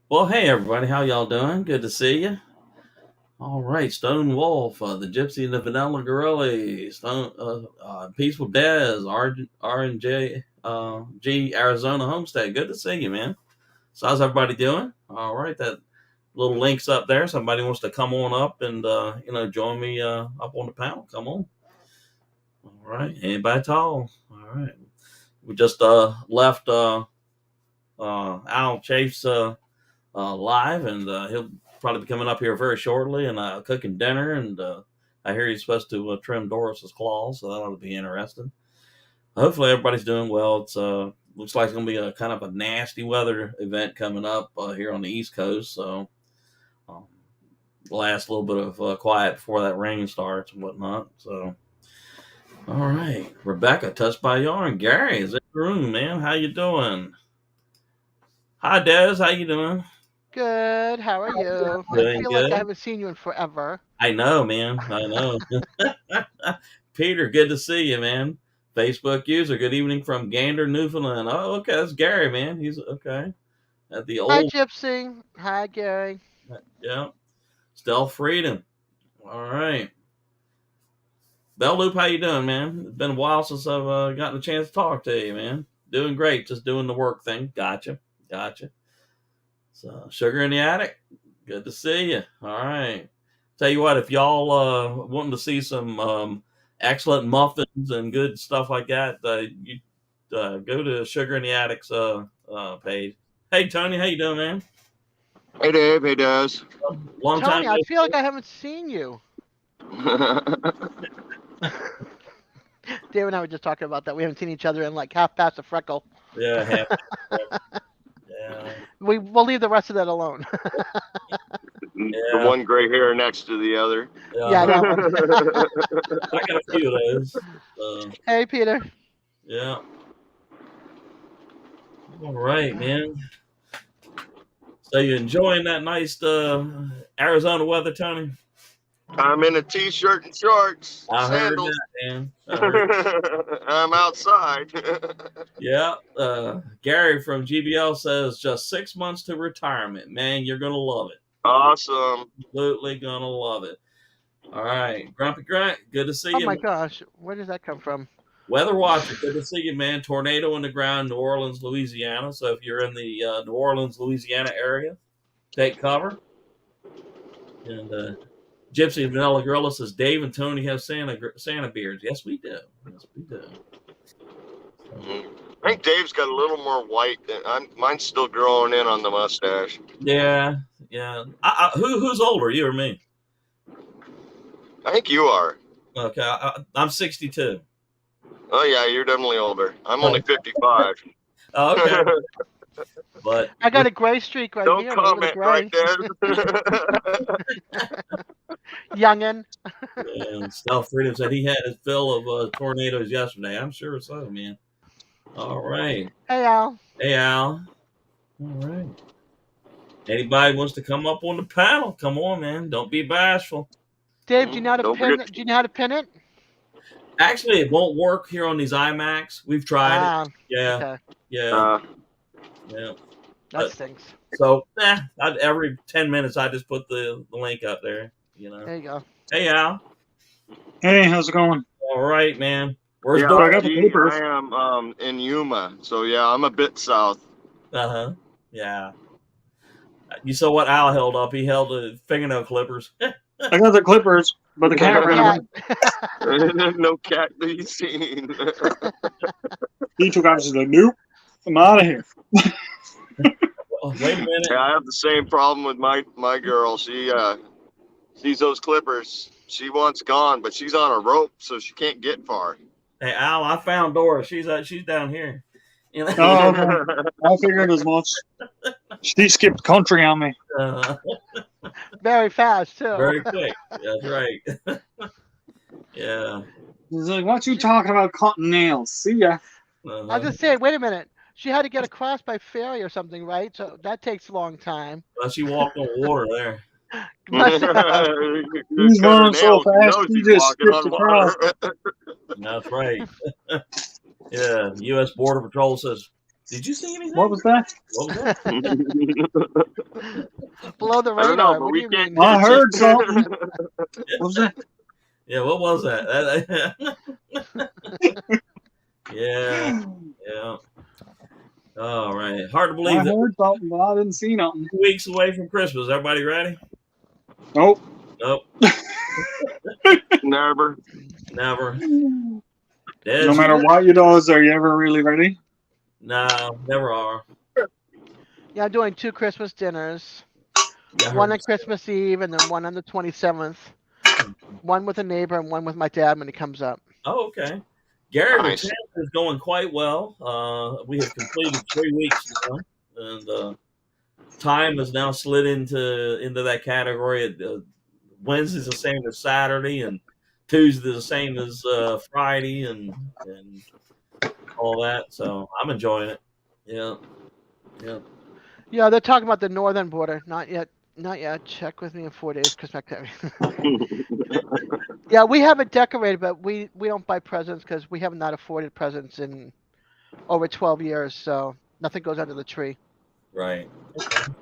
Well, hey everybody, how y'all doing? Good to see you. All right, Stone Wolf, the Gypsy and the Vanilla Gorilla, Peaceful Dez, R and J G Arizona Homestead. Good to see you, man. So how's everybody doing? All right, that little link's up there. Somebody wants to come on up and join me up on the panel. Come on. All right, anybody at all? All right, we just left Al Chase. Live, and he'll probably be coming up here very shortly and cooking dinner. And I hear he's supposed to trim Doris's claws, so that ought to be interesting. Hopefully, everybody's doing well. It's looks like it's going to be a kind of a nasty weather event coming up here on the East Coast. So, um, last little bit of quiet before that rain starts and whatnot. So, all right, Rebecca, touched by yarn. Gary is in the room, man. How you doing? Hi, Des. How you doing? Good. How are you? I Doing feel like I good. haven't seen you in forever. I know, man. I know. Peter, good to see you, man. Facebook user, good evening from Gander, Newfoundland. Oh, okay, that's Gary, man. He's okay. At the Hi, old, Gypsy. Hi, Gary. yeah, Stealth Freedom. All right. Bell Loop, how you doing, man? It's been a while since I've gotten a chance to talk to you, man. Doing great, just doing the work thing. Gotcha. So, Sugar in the Attic, good to see you. All right. Tell you what, if y'all wanting to see some excellent muffins and good stuff like that, you go to Sugar in the Attic's page. Hey Tony, how you doing, man? Hey Dave, hey Des. Long time Tony, I no feel see. like I haven't seen you. Dave and I were just talking about that. We haven't seen each other in like half past a freckle. Yeah, yeah, We'll leave the rest of that alone. The yeah. one gray hair next to the other. Yeah, that one. I got a few of those. Hey, Peter. Yeah. All right, man. So you enjoying that nice Arizona weather, Tony? I'm in a t-shirt and shorts, I heard sandals. that, man. I heard. I'm outside. Yeah, Gary from GBL says just 6 months to retirement. Man, you're gonna love it. Awesome. Absolutely gonna love it. All right, Grumpy Grunt, good to see Oh you, my man. gosh, where does that come from? Weather Watcher, good to see you, man. Tornado in the ground, New Orleans, Louisiana. So if you're in the New Orleans, Louisiana area, take cover. And Gypsy and Vanilla Gorilla says Dave and Tony have Santa beards. Yes, we do. Yes, we do. I think Dave's got a little more white than mine's still growing in on the mustache. Yeah. Who's older, you or me? I think you are. Okay, I'm 62. Oh yeah, you're definitely older. I'm Oh, only 55. okay. But I got a gray streak right Don't here. A little bit of comment right gray. there. Youngin. and Stealth Freedom said he had his fill of tornadoes yesterday. I'm sure so, man. All right. Hey, Al. Hey, Al. All right. Anybody wants to come up on the panel? Come on, man. Don't be bashful. Dave, do you know how to Don't pin? forget. Do you know how to pin it? Actually, it won't work here on these iMacs. We've tried it. Ah, Yeah. okay. Yeah. That stinks. So, every 10 minutes, I just put the link up there. There you go. Hey, Al. Hey, how's it going? All right, man. Where's Yeah, I got the gee, papers. I am in Yuma, so yeah, I'm a bit south. Uh-huh. Yeah. You saw what Al held up. He held the fingernail clippers. I got the clippers, but the cat ran away. No cat to be seen. He took off. He's like, nope, I'm out of here. Oh, wait a minute. Yeah, I have the same problem with my girl. She sees those clippers. She wants gone, but she's on a rope, so she can't get far. Hey, Al, I found Dora. She's down here. You know? Oh, okay. I figured as much. She skipped country on me. Very fast too. Very quick. That's right. Yeah. He's like, what you talking about cutting nails? See ya. I was just saying, wait a minute. She had to get across by ferry or something, right? So that takes a long time. Well, she walked on water there. He's running so fast, he just skipped across. That's right. Yeah. U.S. Border Patrol says Did you see anything? What was that? What was that? Below the I don't know, radar. but What do we you can't mean? I catch heard it. something. What was that? Yeah, what was that? Yeah, yeah. All right. Hard to I believe that heard something, but I didn't see nothing. we're 2 weeks away from Christmas. Everybody ready? Nope. Nope. Never. Never. No Des, matter what you does, are you ever really ready? no, never are. Yeah, I'm doing 2 Christmas dinners. Yeah, I One heard- on Christmas Eve and then one on the 27th. One with a neighbor and one with my dad when he comes up. Oh, okay. Gary, Nice. the camp is going quite well. We have completed 3 weeks now, and time has now slid into that category. Wednesday's the same as Saturday, and Tuesday's the same as Friday, and all that. So I'm enjoying it. Yeah, yeah. Yeah, they're talking about the northern border. Not yet. Not yet. Check with me in 4 days. Christmas activity. Yeah, we have it decorated, but we don't buy presents because we have not afforded presents in over 12 years. So nothing goes under the tree. Right. Okay.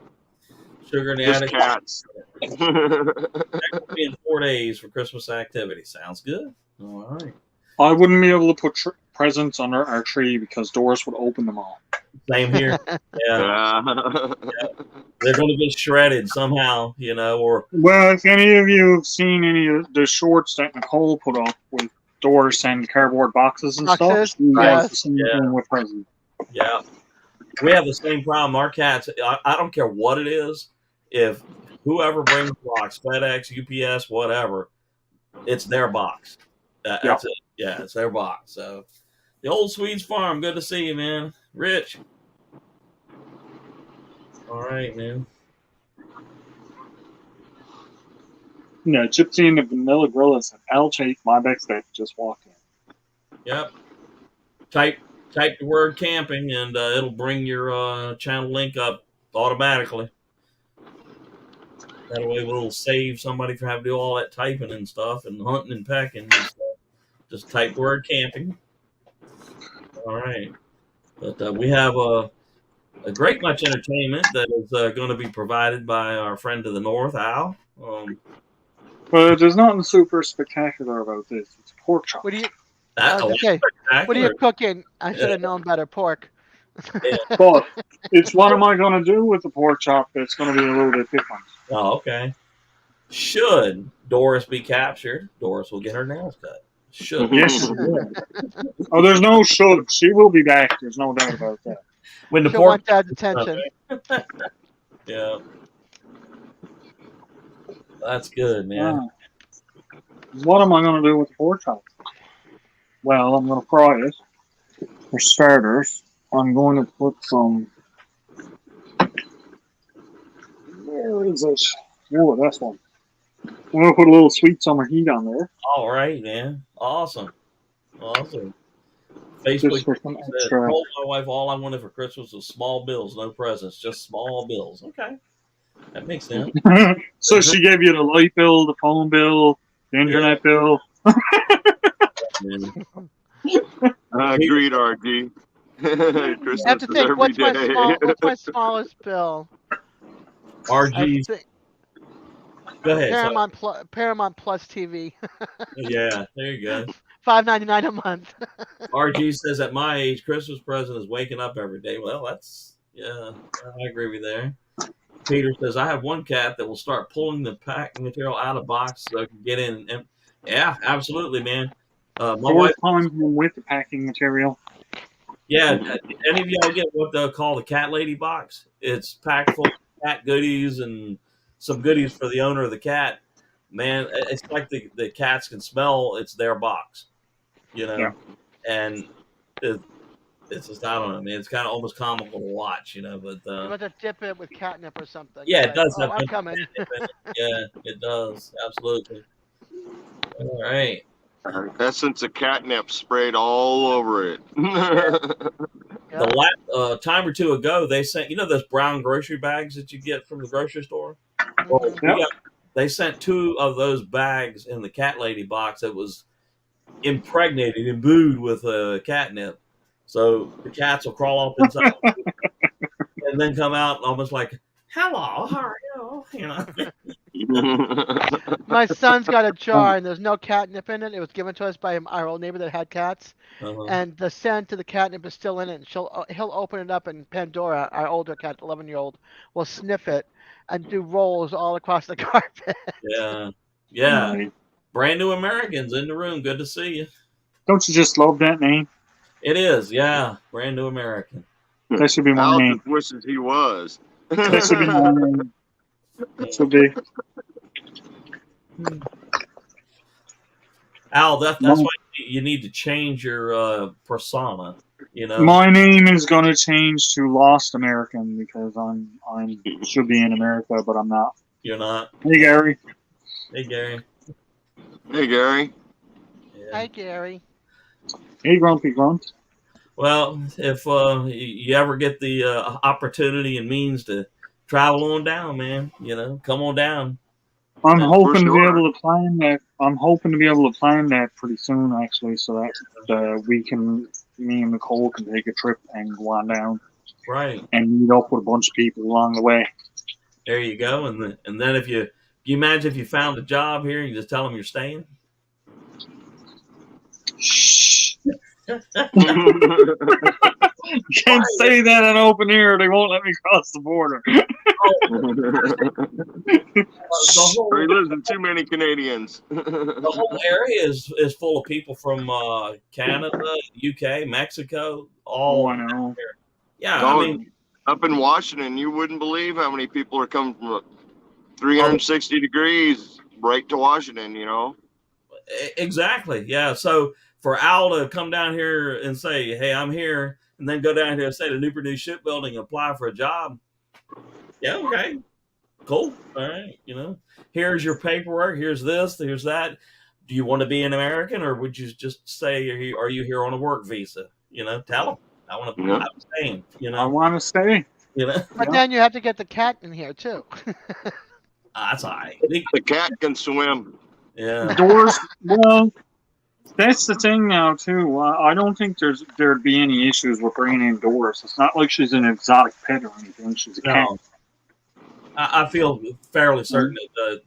Sugar in the Just attic. cats. In 4 days for Christmas activity. Sounds good. All right. I wouldn't be able to put presents under our tree because Doris would open them all. Same here. Yeah. They're going to get shredded somehow, or Well, if any of you have seen any of the shorts that Nicole put up with Doris and cardboard boxes and Boxes? stuff, she Right. does the same Yeah. thing with presents. yeah. We have the same problem. Our cats, I don't care what it is. If whoever brings the box, FedEx, UPS, whatever, it's their box. That's it. Yeah, it's their box. So the old Swedes Farm, good to see you, man. Rich. All right, man. Yeah, Gypsy and the Vanilla Gorilla said, I'll take my backstage. Just walk in. Yep. Type the word camping, and it'll bring your channel link up automatically. That way, it'll save somebody from having to do all that typing and stuff, and hunting and pecking and stuff. Just type the word camping. All right. But we have a great much entertainment that is going to be provided by our friend to the north, Al. But there's nothing super spectacular about this. It's pork chop. What do you? That, Okay. What are you spectacular. cooking? I should have known better. Pork. But it's what am I going to do with the pork chop that's going to be a little bit different. Oh, okay. Should Doris be captured, Doris will get her nails cut. Should. Yes. Oh, there's no should. She will be back. There's no doubt about that. When the She'll pork. want dad's attention. Yeah. That's good, man. What am I going to do with the pork chop? Well, I'm going to fry it. For starters, I'm going to put some. Where is it? Oh, that's one. I'm going to put a little sweet summer heat on there. All right, man. Awesome. Just Facebook for some said, extra. told my wife all I wanted for Christmas was small bills, no presents, just small bills. Okay. That makes sense. So she gave you the light bill, the phone bill, the internet bill. Man. Agreed, RG. Christmas I have to is think. every What's my day. what's my smallest bill? I RG's. think Go ahead. Paramount Plus TV. Yeah, there you go. $5.99 a month. RG says at my age, Christmas present is waking up every day. Well, I agree with you there. Peter says, I have one cat that will start pulling the packing material out of the box so it can get in. And yeah, absolutely, man. My wife. Times with the packing material. Yeah, any of y'all get what they'll call the cat lady box? It's packed full of cat goodies and some goodies for the owner of the cat. Man, it's like the cats can smell it's their box, Yeah. and it's just, I don't know, man. It's kind of almost comical to watch, but You want to dip it with catnip or something. yeah, You're it does. like, have I'm coming. Yeah, it does. Absolutely. All right. Essence of catnip sprayed all over it. Yeah. The last time or two ago, they sent those brown grocery bags that you get from the grocery store. Well, they sent 2 of those bags in the cat lady box that was impregnated, imbued with catnip, So the cats will crawl up inside and then come out almost like, "Hello, how are you?" You know. My son's got a jar and there's no catnip in it. It was given to us by our old neighbor that had cats, Uh-huh. and the scent of the catnip is still in it. And he'll open it up, and Pandora, our older cat, 11-year-old, will sniff it and do rolls all across the carpet. Yeah, yeah. Right. Brand new Americans in the room. Good to see you. Don't you just love that name? It is, yeah. Brand new American. That should be my Al name. just wishes he was. That should be my name. That should be. Al, that's why you need to change your persona. You know. My name is gonna change to Lost American because I should be in America, but I'm not. You're not. Hey Gary. Hey, Gary. Hey, Gary. Yeah. Hi, Gary. Hey Grumpy Grunt. Well, if you ever get the opportunity and means to travel on down, man, come on down. I'm Yeah, hoping to be sure. able to plan that. I'm hoping to be able to plan that pretty soon, actually, so that me and Nicole can take a trip and go on down Right. and meet up with a bunch of people along the way. There you go. And then if you imagine if you found a job here, you just tell them you're staying. Shh. You can't say that in open air. They won't let me cross the border. He lives in too many Canadians. The whole area is full of people from Canada, UK, Mexico, all. Oh, I know. Yeah, Oh, I mean, up in Washington, you wouldn't believe how many people are coming from 360 degrees right to Washington, exactly. Yeah. So for Al to come down here and say, "Hey, I'm here," and then go down here and say to New Purdue Shipbuilding and apply for a job. Yeah. Okay. Cool. All right. Here's your paperwork. Here's this. Here's that. Do you want to be an American, or would you just say, "Are you here on a work visa?" Tell them I want to. Yeah. I'm staying. I want to stay. But Yeah. then you have to get the cat in here too. That's all right. The cat can swim. Yeah. Doors. Well, that's the thing now too. I don't think there'd be any issues with bringing in Doris. It's not like she's an exotic pet or anything. She's a cat. No. I feel fairly certain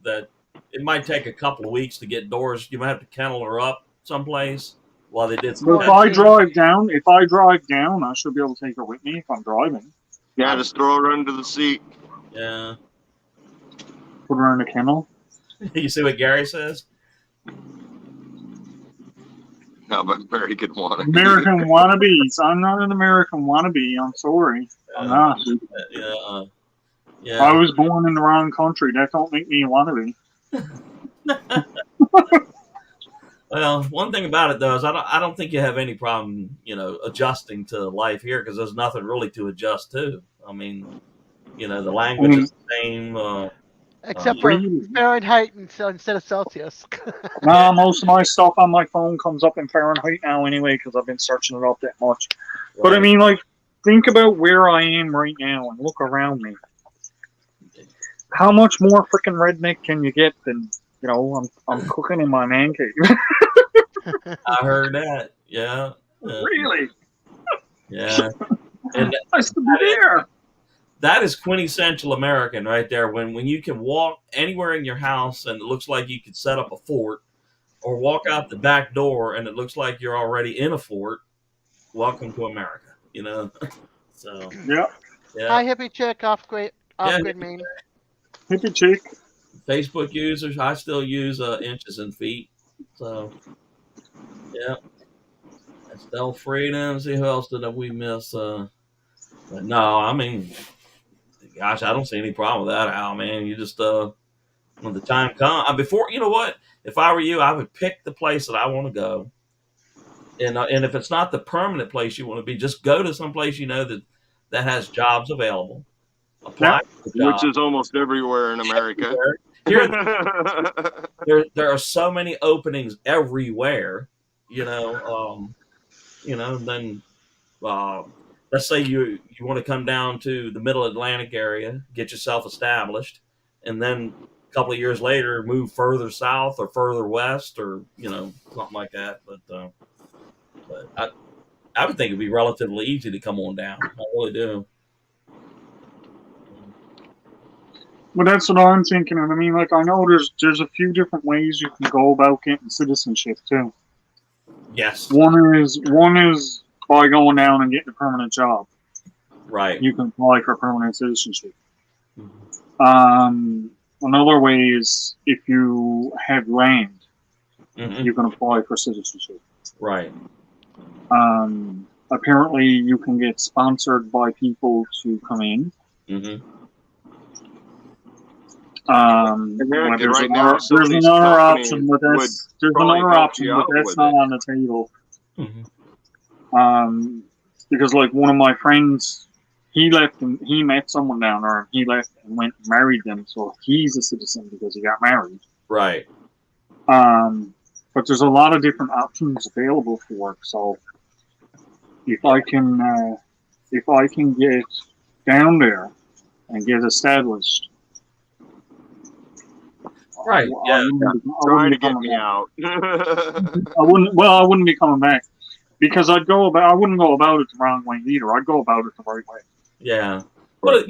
that it might take a couple of weeks to get Doris. You might have to kennel her up someplace while they did some. But if I drive down, I should be able to take her with me if I'm driving. Yeah, just throw her under the seat. Yeah. Put her in a kennel. You see what Gary says? No, but very good one. American wannabes. I'm not an American wannabe. I'm sorry. I'm not. Yeah. I was born in the wrong country. That don't make me a wannabe. Well, one thing about it though is I don't think you have any problem, adjusting to life here because there's nothing really to adjust to. I mean, the language is the same. Except for Fahrenheit instead of Celsius. Nah, most of my stuff on my phone comes up in Fahrenheit now anyway because I've been searching it up that much. Right. But I mean, like, think about where I am right now and look around me. How much more freaking redneck can you get than, I'm cooking in my man cave. I heard that. Yeah. Really? Yeah. And I stood there. that is quintessential American right there. When you can walk anywhere in your house and it looks like you could set up a fort, or walk out the back door and it looks like you're already in a fort. Welcome to America. So Yeah. Hi, hippie chick off grid Maine. Hippie chick. Facebook users, I still use inches and feet. So yeah. Estelle Freedom. See who else did we miss? But no, I mean, gosh, I don't see any problem with that, Al, man. You just when the time comes, before, you know what? If I were you, I would pick the place that I want to go, and if it's not the permanent place you want to be, just go to some place that has jobs available. Apply for the job. Which is almost everywhere in America. Here, there are so many openings everywhere. Then let's say you want to come down to the Middle Atlantic area, get yourself established, and then a couple of years later move further south or further west or something like that. But I would think it'd be relatively easy to come on down. I really do. But that's what I'm thinking. And I mean, like, I know there's a few different ways you can go about getting citizenship too. Yes. One is by going down and getting a permanent job. Right. You can apply for permanent citizenship. Mm-hmm. Another way is if you have land, Mm-hmm. you can apply for citizenship. Right. Apparently, you can get sponsored by people to come in. Mm-hmm. American right now, some there's of these another companies option, but would there's probably another help option, you but out that's with not it. on the table. Mm-hmm. Because like one of my friends, he left and he met someone down there, and he left and went and married them, so he's a citizen because he got married. Right. But there's a lot of different options available for work. So if I can get down there and get established, Right. Yeah. Try to get me out. I wouldn't be coming back because I wouldn't go about it the wrong way either. I'd go about it the right way. Yeah. But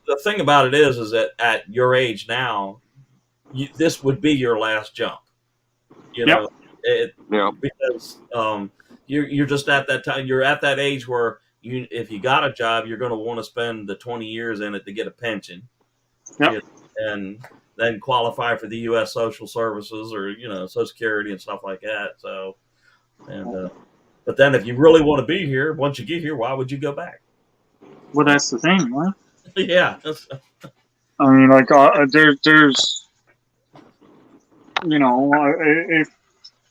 the thing about it is that at your age now, this would be your last jump. You know, because you're just at that time. You're at that age where if you got a job, you're going to want to spend the 20 years in it to get a pension. Yep. And then qualify for the U.S. Social Services or Social Security and stuff like that. So, but then if you really want to be here, once you get here, why would you go back? Well, that's the thing, right? Yeah. I mean, like, there's, if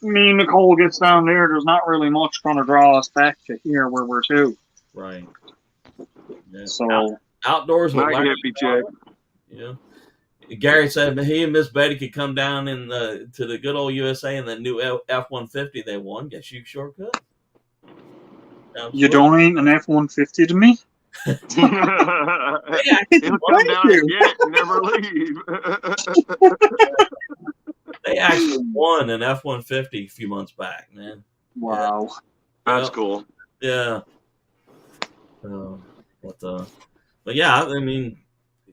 me and Nicole gets down there's not really much going to draw us back to here where we're to. Right. Yeah. So outdoors with my hippie chick. Yeah. Gary said he and Miss Betty could come down to the good old USA in that new F-150 they won. Guess you sure could. You donate an F-150 to me? He'll come down and get it and never leave. They actually won an F-150 a few months back, man. Wow. Yeah. That's cool. Yeah. But yeah, I mean,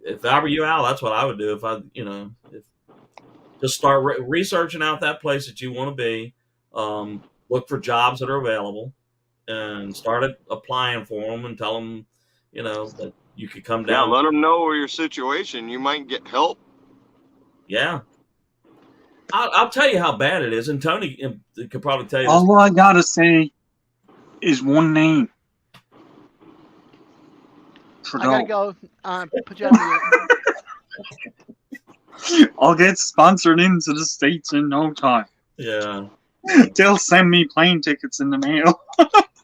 if I were you, Al, that's what I would do. Just start researching out that place that you want to be. Look for jobs that are available, and start applying for them, and tell them, that you could come down. Yeah, let them know your situation. You might get help. Yeah. I'll tell you how bad it is, and Tony could probably tell you this. All I gotta say is one name. Trudeau. I gotta go. Put you on mute. I'll get sponsored into the States in no time. Yeah. They'll send me plane tickets in the mail.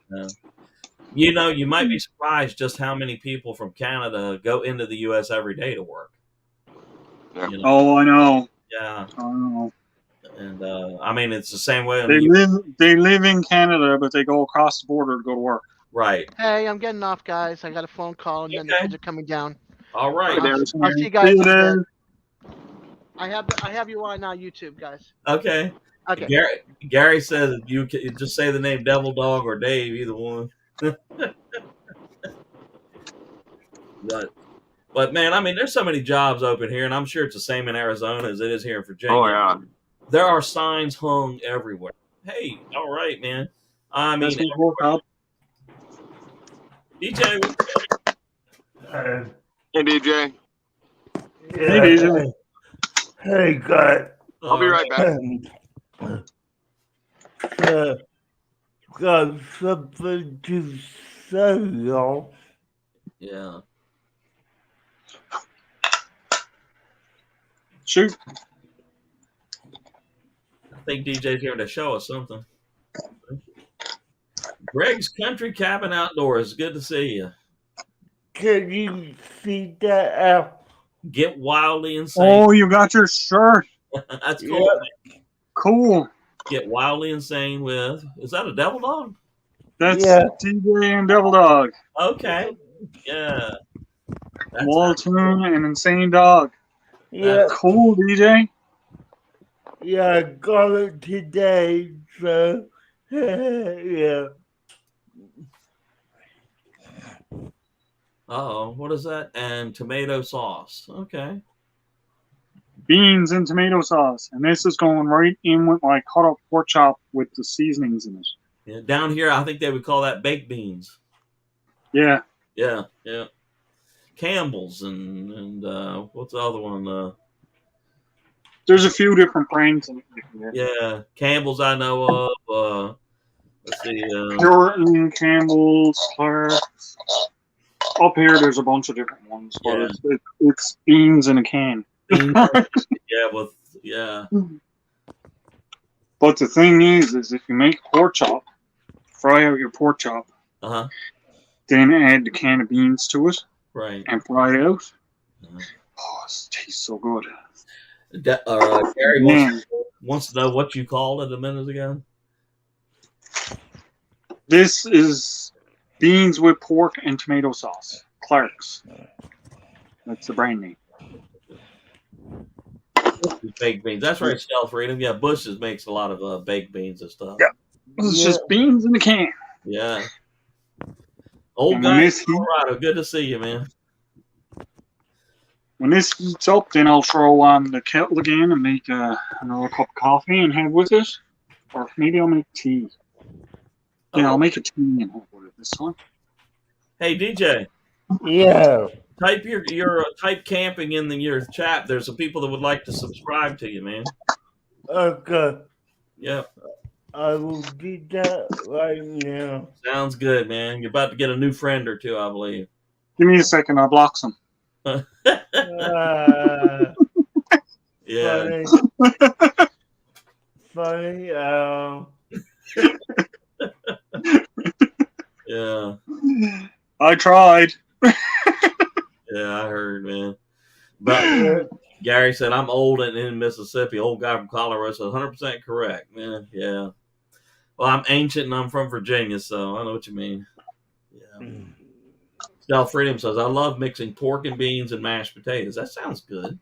Yeah. You might be surprised just how many people from Canada go into the U.S. every day to work. Yeah. Oh, I know. Yeah. I know. And I mean, it's the same way. They live in Canada, but they go across the border to go to work. Right. Hey, I'm getting off, guys. I got a phone call, and then the kids are coming down. All right. I'll see you guys. I have you on YouTube, guys. Okay. Okay. Gary says you can just say the name Devil Dog or Dave, either one. But man, I mean, there's so many jobs open here, and I'm sure it's the same in Arizona as it is here in Virginia. Oh yeah. There are signs hung everywhere. Hey, all right, man. I mean, DJ. Hey, DJ. Hey, DJ. Hey, guys. I'll be right back. Got something to say, y'all. Yeah. Shoot. I think DJ's here to show us something. Greg's Country Cabin Outdoors. Good to see you. Can you see that out? Get wildly insane. Oh, you got your shirt. That's cool. Yeah. Cool. Get wildly insane with. Is that a devil dog? That's DJ and Devil Dog. Okay. Yeah. Walton and Insane Dog. Yeah. Cool, DJ. Yeah, I got it today, so yeah. Oh, what is that? And tomato sauce. Okay. Beans and tomato sauce, and this is going right in with my cut up pork chop with the seasonings in it. Yeah, down here, I think they would call that baked beans. Yeah, Yeah, yeah. Campbell's and what's the other one? there's a few different brands in it. Yeah, Campbell's I know of. Let's see. Puritan, Campbell's, Clark's. Up here, there's a bunch of different ones, but Yeah. it's beans in a can. Beans. Yeah. But the thing is if you make pork chop, fry out your pork chop, Uh-huh. then add the can of beans to it Right. and fry it out. Uh-huh. Oh, it tastes so good. Gary Man, wants to know what you called it a minute ago. this is beans with pork and tomato sauce. Clark's. That's the brand name. Baked beans. That's right, Stealth Freedom. Yeah, Bush's makes a lot of baked beans and stuff. Yeah. It's just beans in a can. Yeah. Old And guy when in this Colorado. Good to see you, man. When this heats up, then I'll throw on the kettle again and make another cup of coffee and have with it. Or maybe I'll make tea. Yeah, I'll make a tea and have with it this time. Hey, DJ. Yeah. Type your type camping in your chat. There's some people that would like to subscribe to you, man. Okay. Yeah. I will do that right now. Sounds good, man. You're about to get a new friend or two, I believe. Give me a second, I'll block some. Yeah. Funny. Yeah. I tried. Yeah, I heard, man. But Gary said, I'm old and in Mississippi. Old guy from Colorado said 100% correct, man. Yeah. Well, I'm ancient and I'm from Virginia, so I know what you mean. Yeah. Stealth Freedom says, I love mixing pork and beans and mashed potatoes. That sounds good.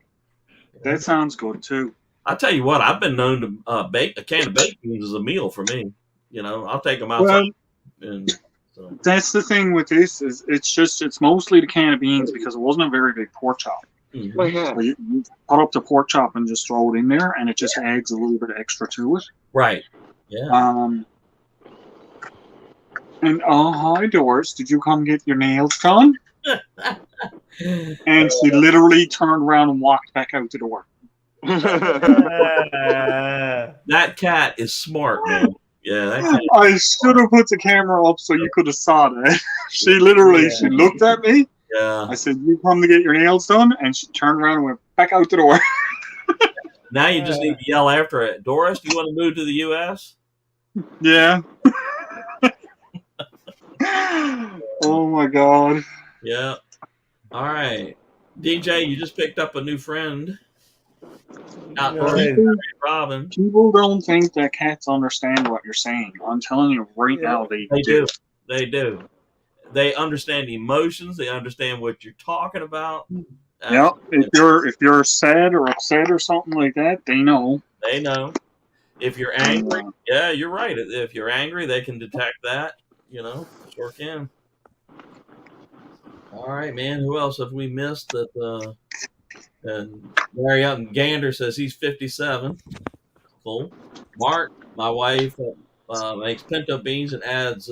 That sounds good, too. I tell you what, I've been known to bake a can of baked beans as a meal for me. You know, I'll take them outside. Well, that's the thing with this is it's mostly the can of beans because it wasn't a very big pork chop. Mm-hmm. Oh, yeah. You put up the pork chop and just throw it in there, and it just adds a little bit extra to it. Right. Yeah. And hi, Doris, did you come get your nails done? And she literally turned around and walked back out the door. That cat is smart, man. Yeah, that cat. I should have put the camera up so you could have saw that. She literally, she looked at me. Yeah. I said, you come to get your nails done? And she turned around and went back out the door. Now you just need to yell after it. Doris, do you want to move to the U.S.? Yeah. Oh, my God. Yeah. All right. DJ, you just picked up a new friend. Robin. People don't think that cats understand what you're saying. I'm telling you right now, they do. They do. They understand emotions. They understand what you're talking about. Yep. If you're sad or upset or something like that, they know. They know. If you're angry, yeah, you're right. If you're angry, they can detect that. You know, sure can. All right, man. Who else have we missed? That and Larry out in Gander says he's 57. Cool. Mark, my wife, makes pinto beans and adds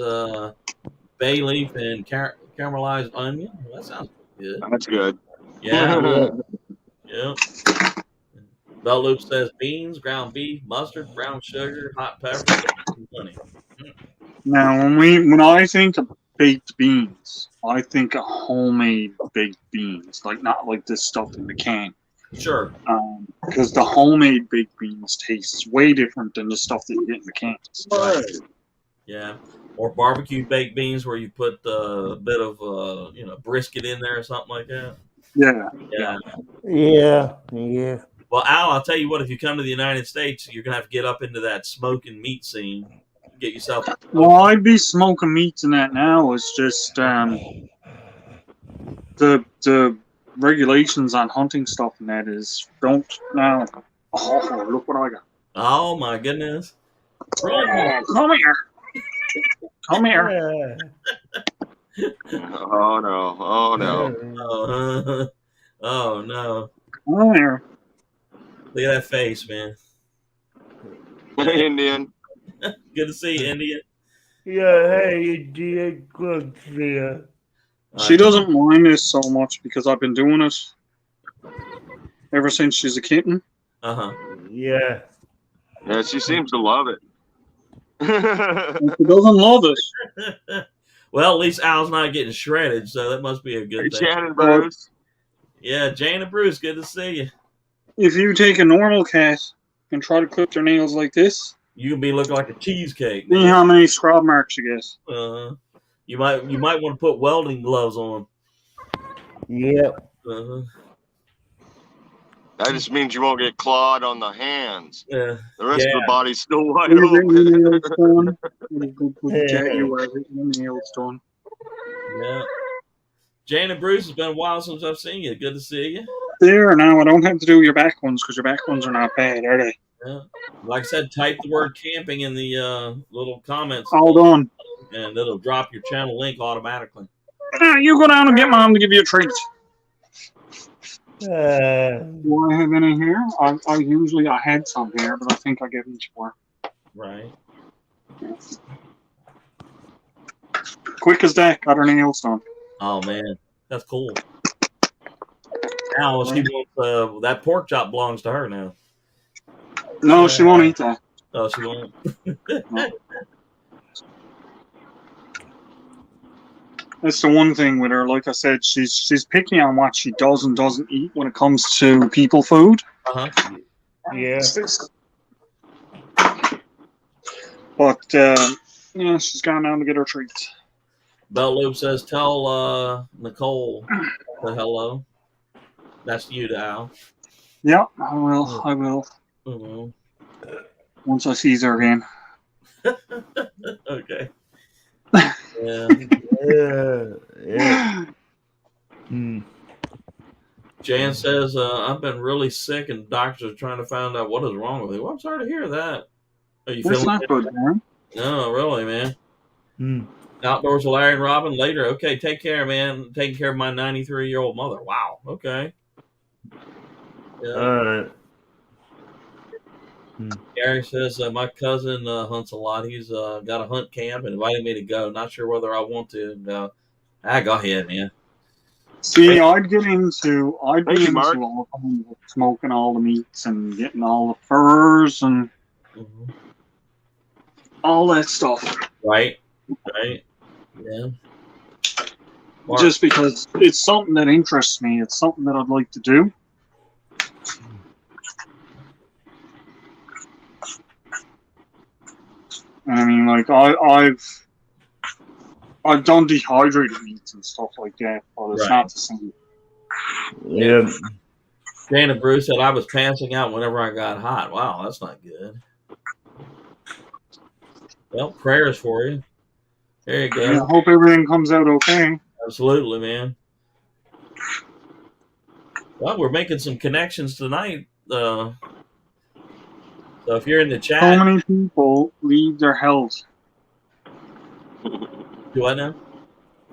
bay leaf and caramelized onion. Well, that sounds good. That's good. Yeah. Yeah. Bell Loop says beans, ground beef, mustard, brown sugar, hot pepper, and honey. Now, when I think of baked beans, I think of homemade baked beans, like not like this stuff in the can. Sure. Because the homemade baked beans tastes way different than the stuff that you get in the cans. Right. Yeah. Or barbecue baked beans where you put a bit of brisket in there or something like that. Yeah. Yeah. Well, Al, I'll tell you what, if you come to the United States, you're going to have to get up into that smoking meat scene. Get yourself. Well, I'd be smoking meats in that now. It's just the regulations on hunting stuff and that is don't now. Oh, look what I got. Oh, my goodness. Oh, come here. Come here. Oh no! Oh no! Oh no! Oh, there. Look at that face, man. Indian. Good to see you, India. Yeah, hey, dear good dear. She doesn't mind this so much because I've been doing it ever since she's a kitten. Uh Yeah. Yeah, she seems to love it. And she doesn't love it. huh. Well, at least Al's not getting shredded, so that must be a good thing. Shannon Bruce. Yeah, Jane and Bruce, good to see you. If you take a normal cat and try to clip their nails like this, You can be looking like a cheesecake, see man. how many scrub marks you get. You might want to put welding gloves on. Yep. Uh-huh. That just means you won't get clawed on the hands. Yeah. The rest of Yeah. the body's still wide When you get your open. nails done, when you go put the Jaguar getting your nails done. Yeah. Jane and Bruce, it's been a while since I've seen you. Good to see you. There, now I don't have to do your back ones because your back ones are not bad, are they? Yeah. Like I said, type the word camping in the little comments. All done. And it'll drop your channel link automatically. You go down and get Mom to give you a treat. Uh, Do I have any here? I had some here, but I think I gave them to her. Right. Quick as that, got her nails done. Oh man, that's cool. Now she wants that pork chop belongs to her now. No, she won't eat that. Oh, she won't. That's the one thing with her. Like I said, she's picky on what she does and doesn't eat when it comes to people food. Uh-huh. yeah. But yeah, she's gone down to get her treats. Bell Loop says, tell Nicole the hello. That's you, Al. Yeah, I will. I will. Mhm. Once I sees her again. Okay. Yeah. Yeah. Hmm. Jan says, I've been really sick and doctors are trying to find out what is wrong with me. Well, I'm sorry to hear that. Are you That's feeling not good, man. No, really, man. Hmm. Outdoors with Larry and Robin later. Okay, take care, man. Taking care of my 93-year-old mother. Wow. Okay. Yeah. All right. Gary says my cousin hunts a lot. He's got a hunt camp and invited me to go. Not sure whether I want to. Go ahead, man. See, I'd get into Thank you, Mark. all kinds of smoking all the meats and getting all the furs and Mhm. all that stuff. Right. Yeah. Mark, Just because it's something that interests me. It's something that I'd like to do. I mean, like I've done dehydrated meats and stuff like that, but it's Right. not the same. Yeah. Dana Bruce said I was passing out whenever I got hot. Wow, that's not good. Well, prayers for you. There you I go. hope everything comes out okay. Absolutely, man. Well, we're making some connections tonight. So if you're in the So chat, many people leave their health. do I know?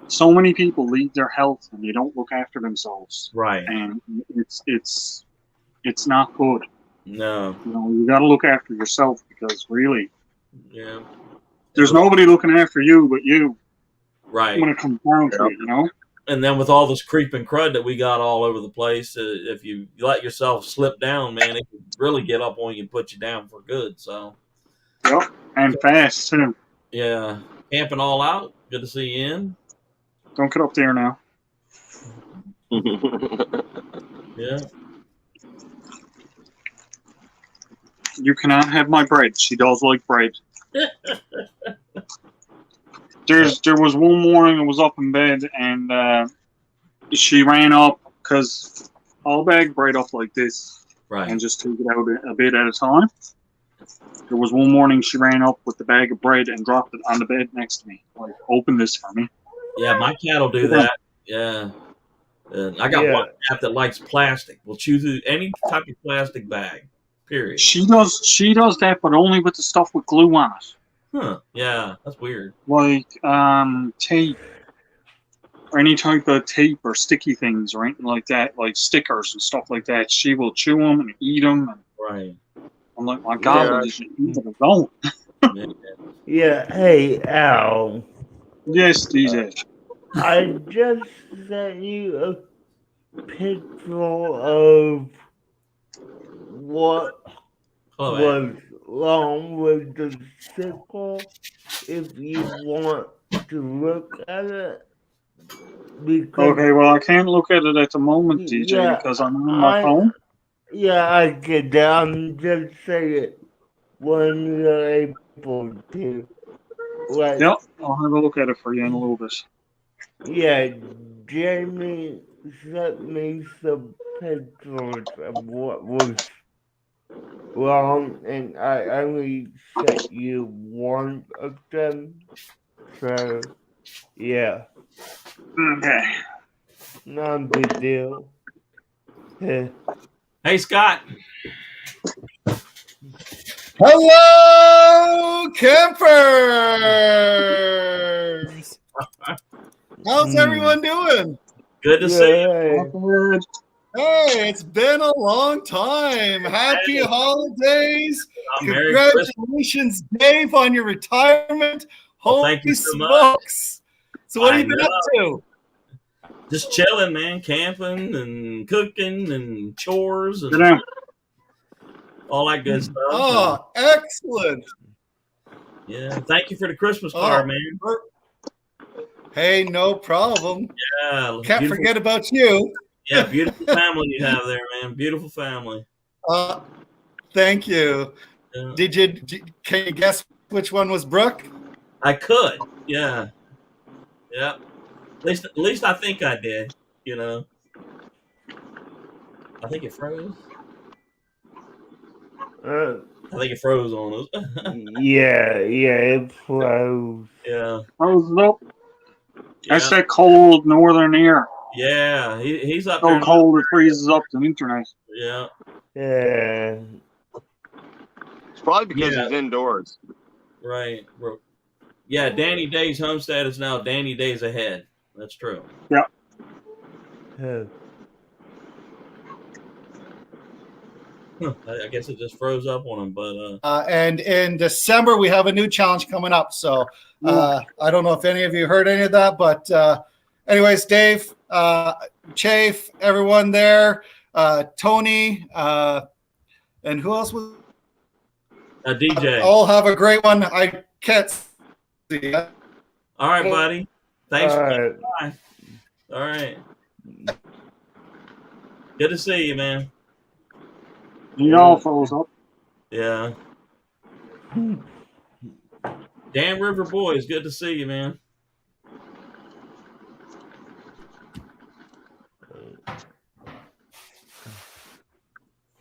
So many people leave their health and they don't look after themselves, Right. and it's not good. No. You know, you got to look after yourself because really, Yeah. there's nobody looking after you but you Right. when it comes down to it. You know. And then with all this creeping crud that we got all over the place, if you let yourself slip down, man, it could really get up on you and put you down for good. So, Yep. And fast too. yeah, camping all out. Good to see you in. Don't get up there now. Yeah. You cannot have my bread. She does like bread. There was one morning I was up in bed and she ran up because I'll bag bread up like this Right. and just take it out a bit at a time. There was one morning she ran up with the bag of bread and dropped it on the bed next to me. Like, open this for me. Yeah, my cat will do that. Yeah. I got one cat that likes plastic. Will chew through any type of plastic bag. Period. She does that, but only with the stuff with glue on it. Huh. Yeah, that's weird. Like tape or any type of tape or sticky things or anything like that, like stickers and stuff like that, she will chew them and eat them. And Right. I'm like, my God, Yeah. what is she eat it alone? Yeah. Yeah, hey, Al. Yes, DJ. I just sent you a picture of what Hello, man. was wrong with the sickle. If you want to look at it, because Okay, well, I can't look at it at the moment, DJ, yeah, because I'm on my phone. I get that. I'm just saying when you're able to, like, Yep, I'll have a look at it for you in a little bit. yeah, Jamie sent me some pictures of what was wrong, and I only sent you one of them. So, yeah, Okay. not a big deal. Hey, Scott. Hello, campers! How's everyone doing? Good to see you. Yeah, Good. Hey, it's been a long time. Happy holidays. Merry Christmas. Congratulations, Dave, on your retirement. Well, Holy thank you so much. smokes. So what I have you been up to? Just chilling, man. Camping and cooking and chores Sit and down. all that good stuff. Oh, excellent. Yeah. Thank you for the Christmas Oh, card, man. hey, no problem. Yeah. Can't beautiful, forget about you. Yeah, beautiful family you have there, man. Beautiful family. Thank you. Yeah. Can you guess which one was Brooke? I could. Yeah. Yeah. At least I think I did. You know. I think it froze. I think it froze on us. yeah, it froze. Yeah. How's it up? That's Yeah. that cold northern air. Yeah. He's up So there. cold it freezes up the internet. Yeah. Yeah. It's probably because Yeah. he's indoors. Right. Yeah. Danny Day's homestead is now Danny Days Ahead. That's true. Yeah. I guess it just froze up on him, but And in December, we have a new challenge coming up. So I don't know if any of you heard any of that, but anyways, Dave, Chafe, everyone there, Tony, and who else was? DJ. All have a great one. I can't see. All right, buddy. Thanks. All right. Bye. All right. Good to see you, man. He all falls up. Yeah. Dan River Boys, good to see you, man.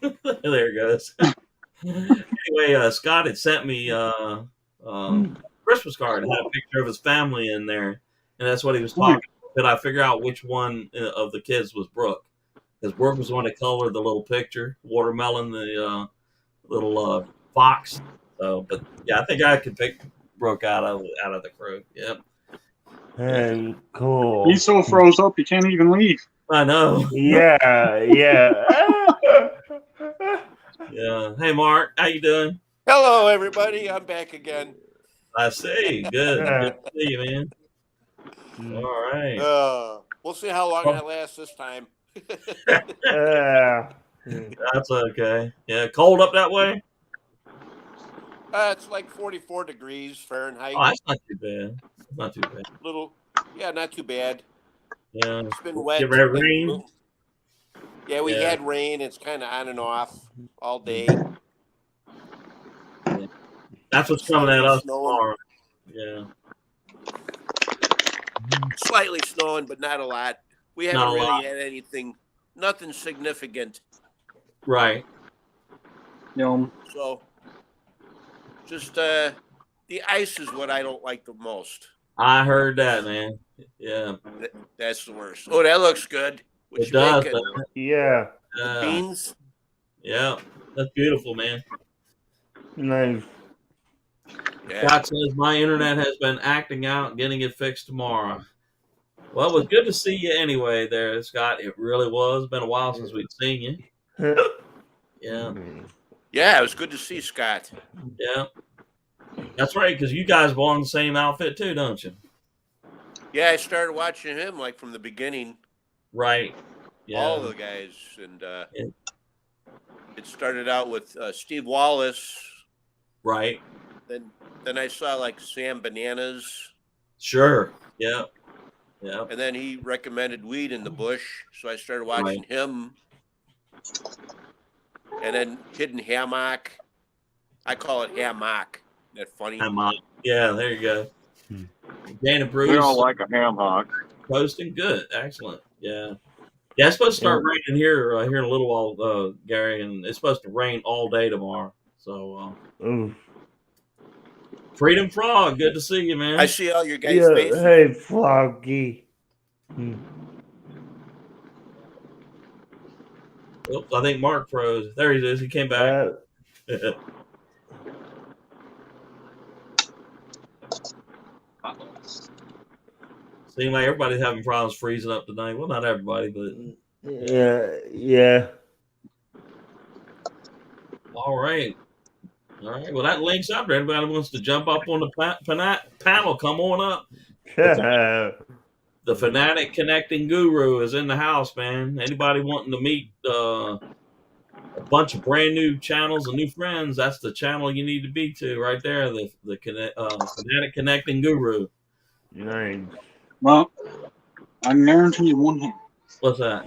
There it goes. Anyway, Scott had sent me Christmas card. It had a picture of his family in there, and that's what he was talking about. Did I figure out which one of the kids was Brooke? Because Brooke was the one that colored the little picture, watermelon, the little fox. So, but yeah, I think I could pick Brooke out of the crew. Yep. Hey, cool. He's so froze up he can't even leave. I know. Yeah. Yeah. Hey, Mark, how you doing? Hello, everybody. I'm back again. I see. Good. Good to see you, man. All right. We'll see how long I last this time. That's okay. Yeah, cold up that way? It's like 44 degrees Fahrenheit. Oh, that's not too bad. Not too bad. Not too bad. Yeah. It's been wet. You ever had rain? Yeah, we had rain. It's kind of on and off all day. Yeah. That's what's coming at us tomorrow. Yeah. Slightly snowing, but not a lot. We haven't really had anything, nothing significant. Right. So, just the ice is what I don't like the most. I heard that, man. Yeah. That's the worst. Oh, that looks good. It does. Yeah. Beans. Yeah. That's beautiful, man. Nice. Yeah. Scott says my internet has been acting out, getting it fixed tomorrow. Well, it was good to see you anyway, there, Scott. It really was. Been a while since we'd seen you. Yeah, Yeah, it was good to see Scott. yeah. That's right, because you guys belong in the same outfit too, don't you? Yeah, I started watching him like from the beginning. Right. All Yeah. the guys, and Yeah. it started out with Steve Wallace. Right. Then I saw like Sam Bananas, Sure. Yeah. Yeah. and then he recommended Weed in the Bush, so I started watching him. And then Hidden Hammock. I call it Hammock. Isn't that funny? Yeah, there you go. Dana We Bruce all like a ham hock. posting good. Excellent. Yeah. Yeah, it's supposed to start raining here here in a little while, Gary, and it's supposed to rain all day tomorrow. So Freedom Frog, good to see you, man. I see all your guys' faces. Hey, Froggy. Oops, I think Mark froze. There he is. He came back. Seems like everybody's having problems freezing up tonight. Well, not everybody, but yeah. All right. Well, that links up. Everybody wants to jump up on the panel. Come on up. The Fanatic Connecting Guru is in the house, man. Anybody wanting to meet a bunch of brand new channels and new friends, that's the channel you need to be to right there. The Fanatic Connecting Guru. Nice. Well, I can guarantee you one thing. What's that?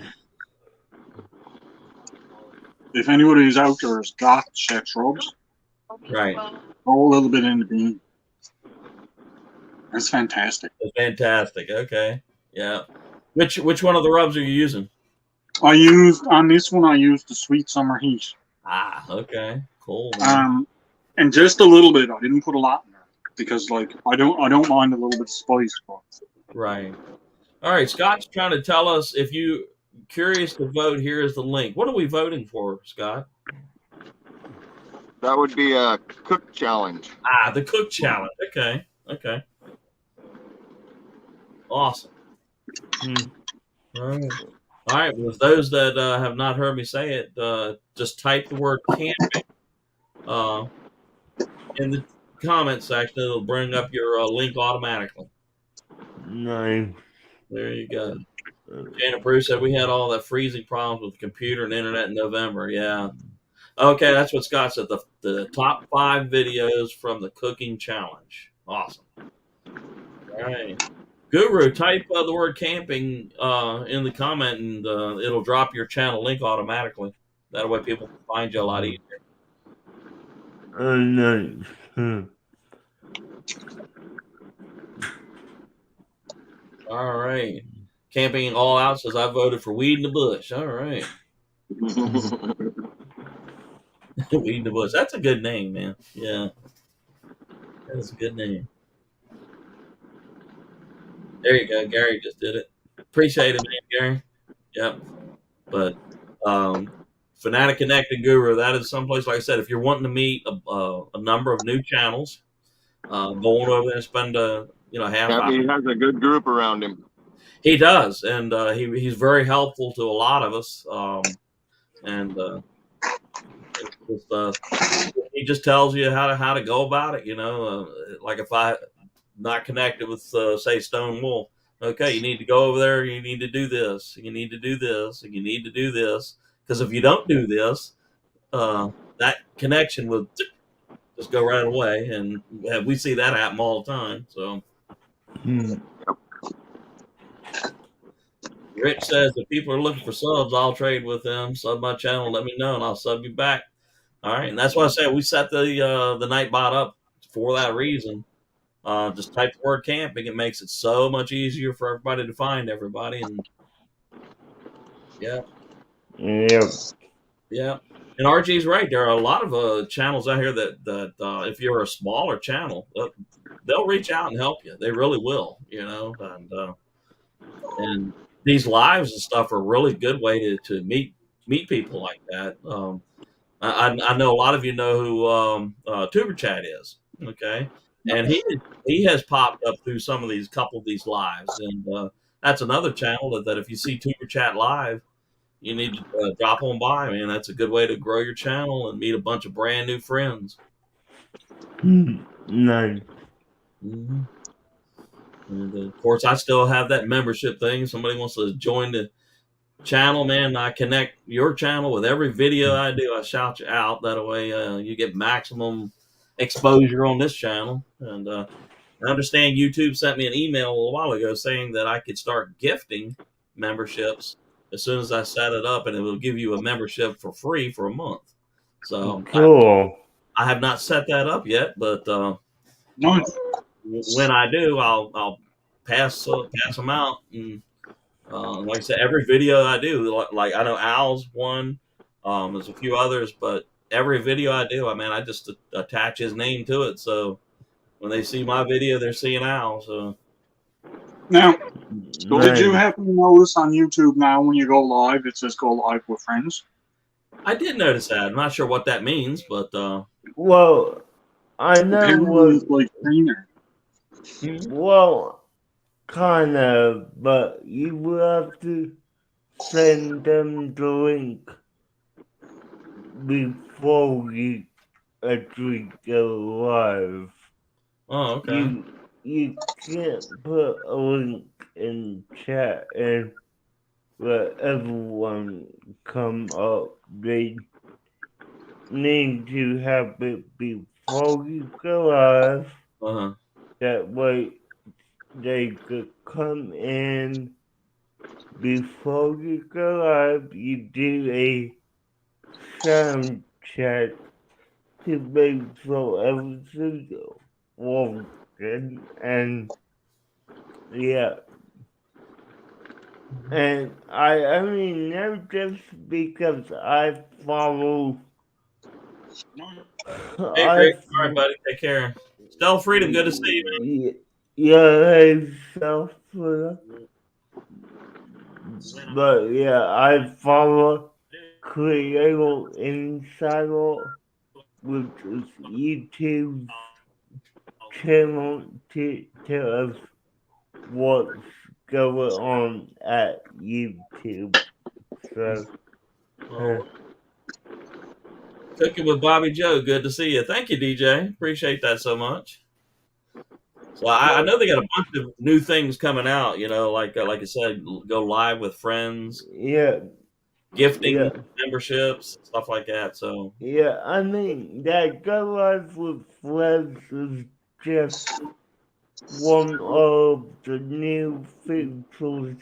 If anybody who's out there has got sex rubs, Right. throw a little bit in the bean. That's fantastic. That's fantastic. Okay. Yeah. Which one of the rubs are you using? On this one I used the Sweet Summer Heat. Ah, okay. Cool. Man. And just a little bit. I didn't put a lot in there because like I don't mind a little bit of spice. But. Right. All right. Scott's trying to tell us if you curious to vote, here is the link. What are we voting for, Scott? That would be a cook challenge. Ah, the cook challenge. Okay. Awesome. All right. Well, if those that have not heard me say it, just type the word camping in the comment section. It'll bring up your link automatically. Nice. There you go. Janet Bruce said we had all that freezing problems with the computer and internet in November. Yeah. Okay, that's what Scott said. The top 5 videos from the cooking challenge. Awesome. All right. Guru, type the word camping in the comment and it'll drop your channel link automatically. That way people can find you a lot easier. Nice. All right. Camping All Out says I voted for Weed in the Bush. All right. Weed in the Bush. That's a good name, man. Yeah. That's a good name. There you go. Gary just did it. Appreciate it, man, Gary. Yep. But Fanatic Connected Guru, that is someplace, like I said, if you're wanting to meet a number of new channels, going over there and spend half hour. He has a good group around him. He does, and he's very helpful to a lot of us. He just tells you how to go about it. Like if I not connected with say Stone Wolf, okay, you need to go over there. You need to do this. You need to do this. And you need to do this. Because if you don't do this, that connection will just go right away, and we see that happen all the time. So. Rich says if people are looking for subs, I'll trade with them. Sub my channel, let me know, and I'll sub you back. All right, and that's why I said we set the Nightbot up for that reason. Just type the word camping; it makes it so much easier for everybody to find everybody. And yeah. And RG's right. There are a lot of channels out here that if you're a smaller channel, they'll reach out and help you. They really will, and these lives and stuff are a really good way to meet people like that. I know a lot of you know who Tuber Chat is, okay, and he has popped up through couple of these lives, and that's another channel that if you see Tuber Chat live, you need to drop on by, man. That's a good way to grow your channel and meet a bunch of brand new friends. Nice. Mm-hmm. And of course, I still have that membership thing. Somebody wants to join the channel, man. I connect your channel with every video I do. I shout you out. That way, you get maximum exposure on this channel. And I understand YouTube sent me an email a while ago saying that I could start gifting memberships as soon as I set it up, and it will give you a membership for free for a month. So Cool. I have not set that up yet, but Nice. when I do, I'll pass them out. And like I said, every video I do, like I know Al's one, there's a few others, but every video I do, I just attach his name to it. So when they see my video, they're seeing Al. So Now, did you Nice. happen to notice on YouTube now when you go live, it says go live with friends? I did notice that. I'm not sure what that means, but Well, I know Apparently it's what. like trainer. Well, kind of, but you will have to send them the link before you actually go live. oh, okay. You can't put a link in chat and let everyone come up. They need to have it before you go live. Uh-huh. That way they could come in before you go live. You do a sound check to make sure everything's working, and yeah. And I mean, not just because I follow. Hey, Greg. All right, buddy. Take care. Stella Freedom, good to see you, man. Yeah, self. But yeah, I follow Creative Insider, which is YouTube's channel to tell us what's going on at YouTube. So, Cooking with Bobby Joe, good to see you. Thank you, DJ. Appreciate that so much. So I know they got a bunch of new things coming out. Like I said, go live with friends, yeah, gifting memberships, stuff like that. So yeah, I mean, that Go Live with Friends is just one of the new features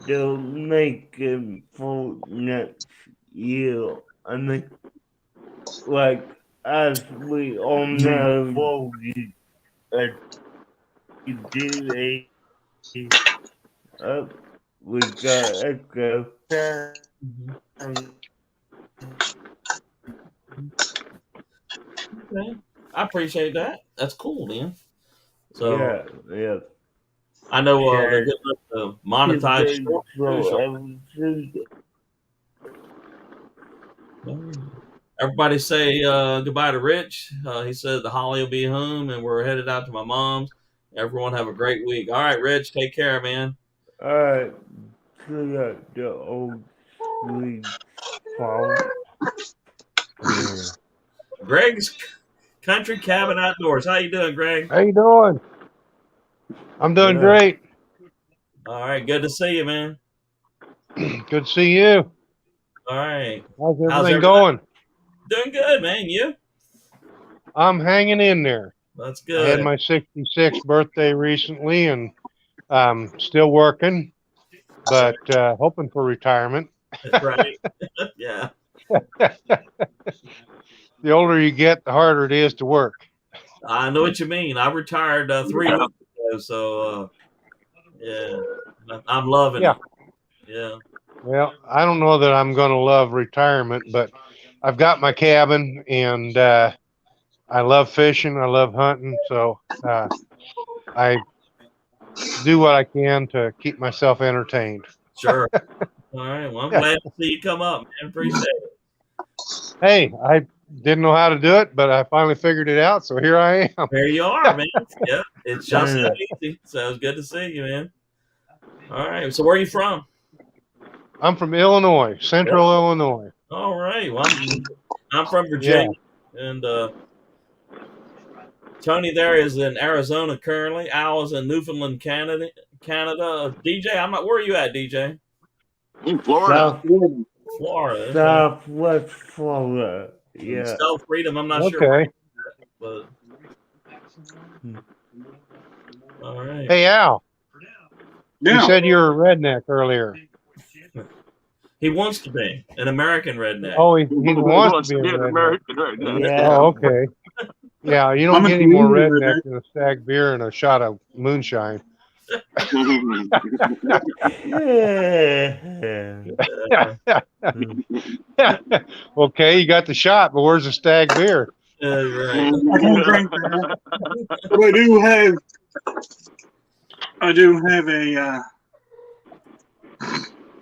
they're making for next year. I mean, like, as we all know, you do we got echo. okay. I appreciate that. That's cool, man. So yeah. I know they're getting up to monetize Everybody say goodbye to Rich. He said the Holly will be home and we're headed out to my mom's. Everyone have a great week. All right, Rich, take care, man. All right. To the old sweet farm. Greg's Country Cabin Outdoors. How you doing, Greg? How you doing? I'm doing great. All right, good to see you, man. Good to see you. All right. How's everything going? Doing good, man. You? I'm hanging in there. That's good. I had my 66th birthday recently, and still working, but hoping for retirement. Right. Yeah. The older you get, the harder it is to work. I know what you mean. I retired 3 weeks ago, so yeah, I'm loving it. Yeah. Well, I don't know that I'm going to love retirement, but I've got my cabin, and I love fishing. I love hunting, so I do what I can to keep myself entertained. Sure. All right. Well, I'm glad to see you come up, man. Appreciate it. Hey, I didn't know how to do it, but I finally figured it out, so here I am. There you are, man. Yeah, it's just that easy. So it's good to see you, man. All right. So where are you from? I'm from Illinois, Central Illinois. All right. Well, I'm from Yeah. Virginia, and Tony there is in Arizona currently. Al is in Newfoundland, Canada. DJ, I'm not. Where are you at, DJ? In Florida. Florida. Okay. Southwest Florida. And Yeah. Self Freedom. I'm not sure. Okay. But all right. Hey, Al, you Yeah. said you were a redneck earlier. He wants to be an American redneck. Oh, he wants to be a an redneck. American right now. Yeah. Oh, okay. Yeah, you don't I'm a get any more Canadian redneck than a stag beer and a shot of moonshine. Okay, you got the shot, but where's the stag beer? Right. I don't drink that. But I do have a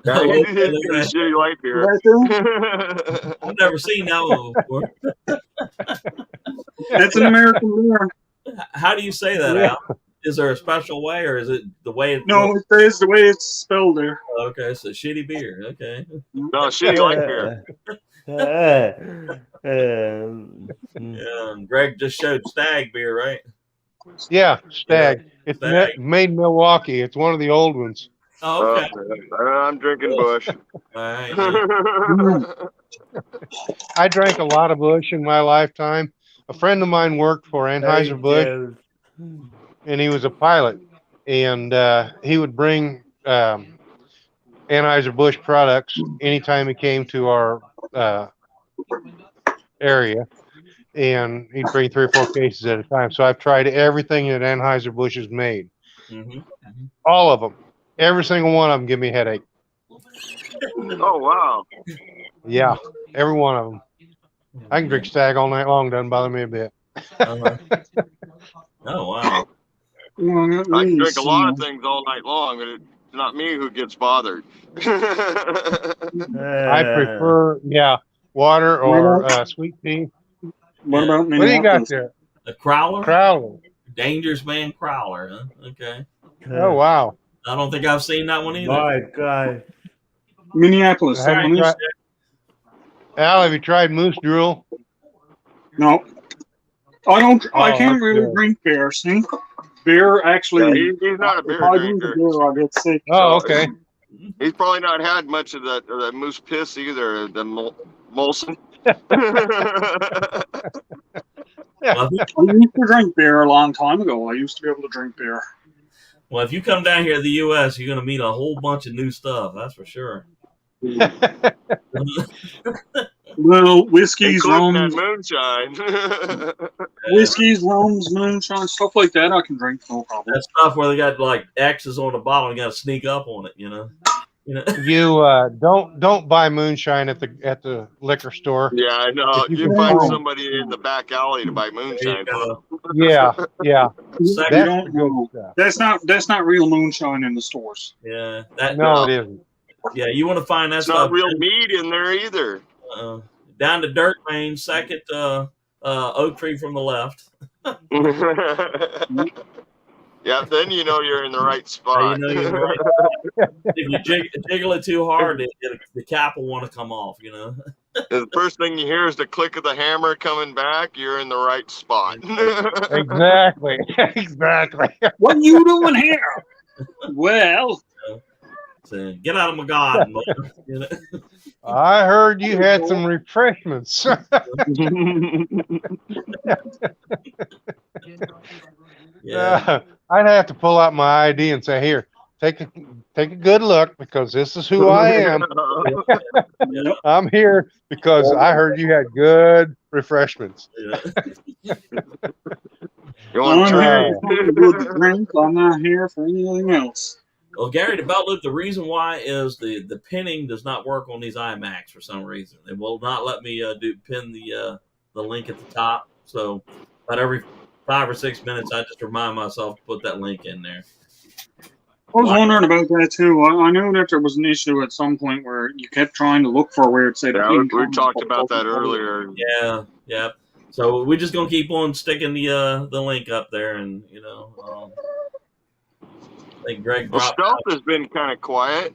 Shitty light beer. right there. I've never seen that one before. That's an American beer. How do you say that, Yeah. Al? Is there a special way, or is it the way it No, it says the way it's spelled there. Okay, so shitty beer. Okay. No, shitty light beer. Yeah, and Greg just showed stag beer, right? Yeah, stag. It's Stag. made in Milwaukee. It's one of the old ones. Oh, okay. I'm drinking Bush. All right. Yeah. I drank a lot of Bush in my lifetime. A friend of mine worked for Anheuser-Busch, and he was a pilot. And he would bring Anheuser-Busch products anytime he came to our area. And he'd bring 3 or 4 cases at a time. So I've tried everything that Anheuser-Busch has made. Mm-hmm. All of them. Every single one of them give me a headache. Oh, wow. Yeah, every one of them. I can drink stag all night long. Doesn't bother me a bit. Uh-huh. Oh, wow. I can drink a lot of things all night long, and it's not me who gets bothered. I prefer, water or sweet tea. What about What do you got there? A crowler? Crowler. Dangerous Man crowler, huh? Okay. Oh, wow. I don't think I've seen that one either. My God. Minneapolis. Have you tried- Al, have you tried moose drool? No. I don't. I Oh, can't that's really good. drink beer. See, beer actually. Yeah, he's not a beer if I drink drinker. beer, I get sick. Oh, okay. He's probably not had much of that moose piss either, the Molson. Well, I used to drink beer a long time ago. I used to be able to drink beer. well, if you come down here to the U.S., you're going to meet a whole bunch of new stuff. That's for sure. Well, whiskeys, Including rums, that moonshine. whiskeys, rums, moonshine, stuff like that. I can drink no problem. That stuff where they got like X's on the bottle and got to sneak up on it, you know. You don't buy moonshine at the liquor store. Yeah, I know. If you You can find find- somebody in the back alley to buy moonshine go. from. Yeah. You That's don't the good know. stuff. That's not real moonshine in the stores. Yeah, that. No, it isn't. Yeah, you want to find that It's stuff not real meat in there either. down to Dirt Lane, second oak tree from the left. Yeah, then you know you're in the right You spot. know you're right. If you jiggle it too hard, the cap will want to come off. You know. The first thing you hear is the click of the hammer coming back. You're in the right spot. Exactly. Exactly. What are you doing here? Well, So get out of my garden. You know? I heard you had some refreshments. Yeah. I'd have to pull out my ID and say, "Here, take a good look because this is who I am. Yeah. I'm here because I heard you had good refreshments." Yeah. You want I'm to here try? for a good drink. I'm not here for anything else. Well, Gary, the belt loop, the reason why is the pinning does not work on these iMacs for some reason. It will not let me pin the link at the top. So about every 5 or 6 minutes, I just remind myself to put that link in there. I was wondering about that too. I knew that there was an issue at some point where you kept trying to look for where it said. Yeah, we talked about that earlier. Yeah, yeah. So we're just gonna keep on sticking the link up there, and you know. I think Greg Well, dropped Stealth out. has been kind of quiet.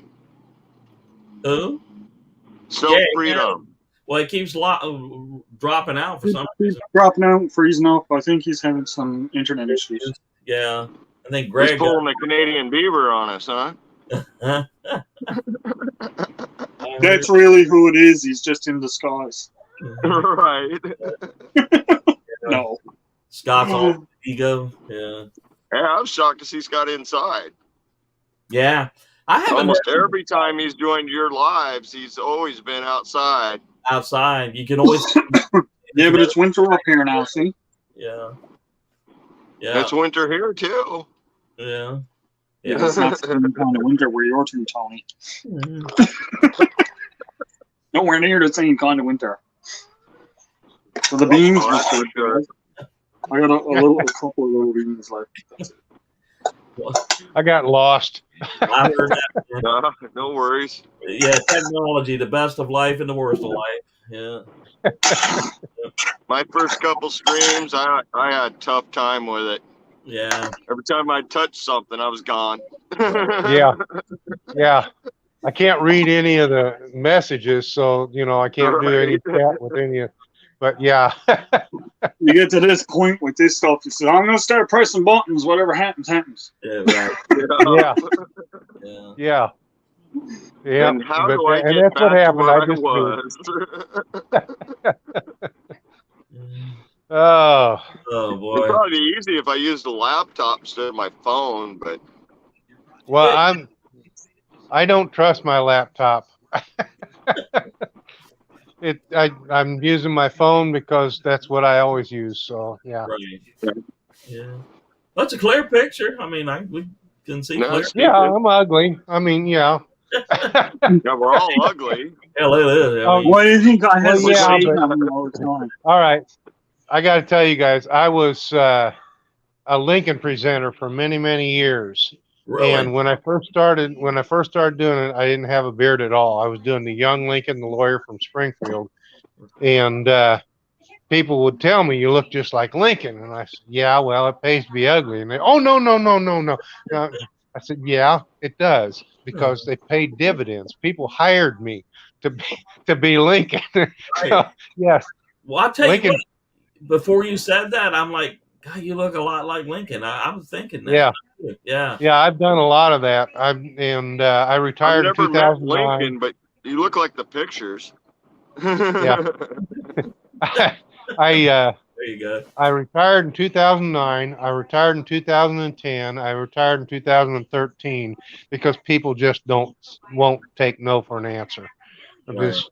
Who? Stealth Yeah. Freedom. Well, he keeps dropping out for some He's reason. dropping out, freezing up. I think he's having some internet issues. Yeah. I think He's Greg. pulling the Canadian Beaver on us, huh? That's really who it is. He's just in disguise. Right. No. Scott's all ego. Yeah. Yeah, I'm shocked to see Scott inside. Yeah. I haven't Almost heard every time he's joined your lives, he's always been outside. outside. You can always. Yeah, but it's winter up here now, see? Yeah. Yeah. It's winter here too. Yeah. Yeah, Yeah. it's not the same kind of winter where you're to, Tony. Nowhere near the same kind of winter. So the beans Oh, were that's for sure. I got a couple of little beans left. I got lost. I heard that. No worries. Yeah, technology, the best of life and the worst of life. Yeah. My first couple streams, I had a tough time with it. Yeah. Every time I touched something, I was gone. Yeah. Yeah. I can't read any of the messages, so I can't do any chat with any of. But yeah. You get to this point with this stuff, you say, I'm going to start pressing buttons. Whatever happens, happens. Yeah. Right. Yeah. Yeah. Yeah. Yeah. And how do I and get that's back what to happened. where I I just was? Oh. Oh It'd boy. probably be easy if I used a laptop instead of my phone, but Well, I don't trust my laptop. I'm using my phone because that's what I always use. So yeah. Right. Yeah. That's a clear picture. I mean, we can see No, clear. it's- Yeah, I'm ugly. I mean, yeah. yeah, we're all ugly. Hell, it is. I mean, Why do you think I had Well, to yeah, say but- that all the time? All right. I got to tell you guys, I was a Lincoln presenter for many, many years. really. And when I first started doing it, I didn't have a beard at all. I was doing the young Lincoln, the lawyer from Springfield, and people would tell me, "You look just like Lincoln," and I said, "Yeah, well, it pays to be ugly." And they, "Oh, no, no, no, no, no." I said, "Yeah, it does because they paid dividends. People hired me to be Lincoln." So, yes, Well, I'll tell Lincoln. you what, before you said that, I'm like, God, you look a lot like Lincoln. I was thinking that. Yeah. Yeah. Yeah, I've done a lot of that. I I've retired in never met 2009. Lincoln, but you look like the pictures. Yeah. There you go. I retired in 2009. I retired in 2010. I retired in 2013 because people just won't take no for an answer. Because,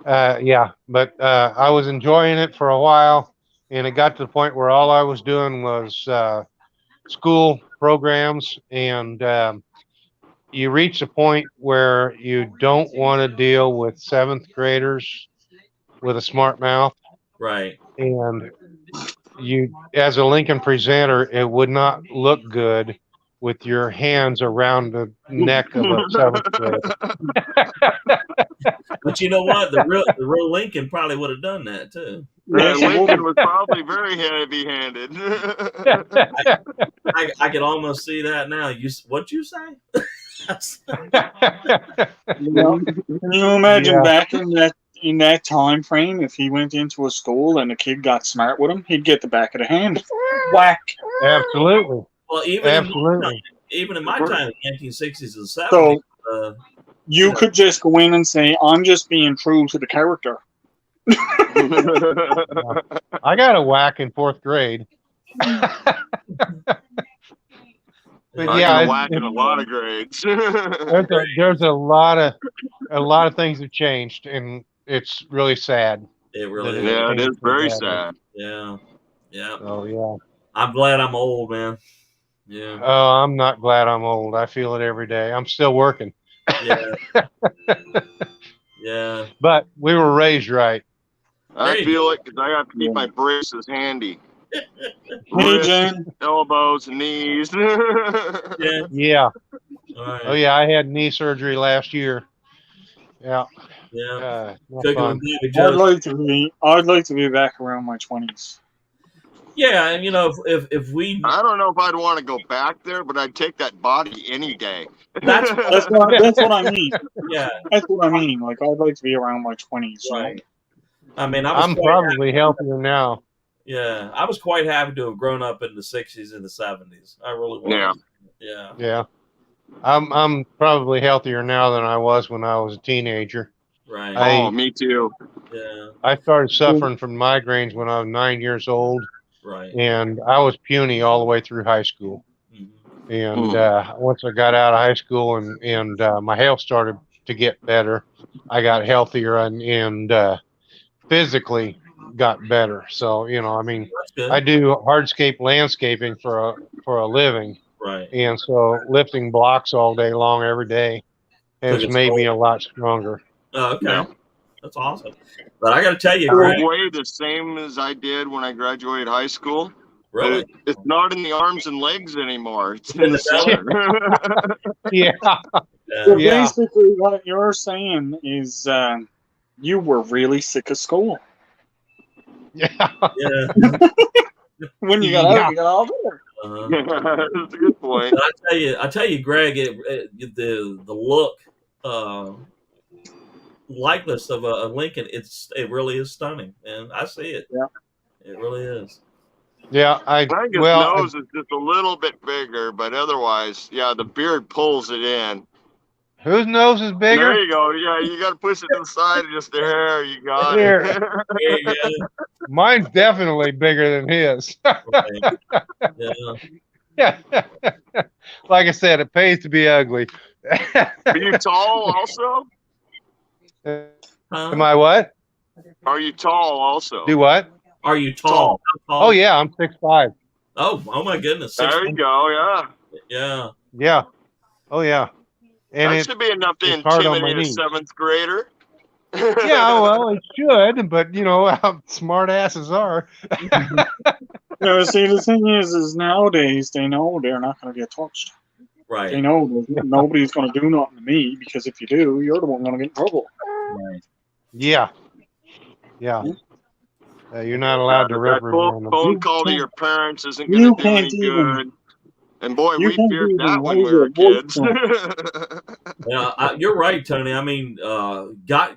yeah, but I was enjoying it for a while, and it got to the point where all I was doing was school programs, and you reach a point where you don't want to deal with seventh graders with a smart mouth. Right. And you, as a Lincoln presenter, it would not look good with your hands around the neck of a seventh grader. But you know what? The real Lincoln probably would have done that too. Lincoln was probably very heavy-handed. I can almost see that now. What'd you say? Can you imagine back in that time frame, if he went into a school and a kid got smart with him, he'd get the back of the hand. Whack. Absolutely. Well, even in my time, in the 1960s and 70s. So you could just go in and say, "I'm just being true to the character." I got a whack in fourth grade. But I yeah, got a whack in a lot of grades. there's a lot of things have changed, and it's really sad. It really is. Yeah, it is very sad. Yeah. Yeah. Oh yeah. I'm glad I'm old, man. Yeah. Oh, I'm not glad I'm old. I feel it every day. I'm still working. Yeah. Yeah. But we were raised right. I feel it because I have to keep my braces handy. Hey, Jen. Elbows, knees. Yeah. Yeah. All right. Oh yeah, I had knee surgery last year. Yeah. Yeah. Not Cooking fun. with David Jones. I'd like to be back around my 20s. Yeah, and if we I don't know if I'd want to go back there, but I'd take that body any day. that's That's what I mean. yeah, That's what I mean. Like I'd like to be around my 20s. You know? right. I mean, I was I'm quite probably healthier now. yeah, I was quite happy to have grown up in the '60s and the '70s. I really Yeah. was. Yeah. Yeah. I'm probably healthier now than I was when I was a teenager. Right. Oh, me too. Yeah. I started suffering from migraines when I was 9 years old, Right. and I was puny all the way through high school. Mhm. And once I got out of high school and my health started to get better, I got healthier and physically got better. So I mean, That's good. I do hardscape landscaping for a living, Right. and so lifting blocks all day long every day has Took its made me toll. a lot stronger. Oh, okay. Yeah. That's awesome. But I got to tell you, I Greg, weigh the same as I did when I graduated high school. really. It's not in the arms and legs anymore. It's in the Yeah. center. Yeah, So Yeah. basically, what you're saying is you were really sick of school yeah, Yeah. when you got Yeah. out. You got all there. That's a good point. But I tell you, Greg, the look, likeness of a Lincoln, it really is stunning, and I see it. Yeah. It really is. yeah. I think his nose is just a little bit bigger, but otherwise, yeah, the beard pulls it in. Whose nose is There bigger? you go. Yeah, you got to push it to the side of just the hair. You got There. it. There you go. Mine's definitely bigger than his. Right. Yeah. Like I said, it pays to be ugly. Are you tall also? Am I what? Are you tall also? Do what? Are you tall? How tall? Oh yeah, I'm 6'5". Oh my goodness. There you go. Yeah. Yeah. Yeah. Oh yeah. And That it, should be enough to it's hard on my intimidate a knees. seventh grader. Yeah, well, it should, but how smart asses are. See, the thing is nowadays they know they're not going to get touched. They Right. know nobody's going to do nothing to me because if you do, you're the one going to get in trouble. Right. Yeah. Yeah. You're not allowed to that reprimand them. phone call to your parents isn't going to do any good. And boy, we feared that when we were kids. Yeah, you're right, Tony. I mean,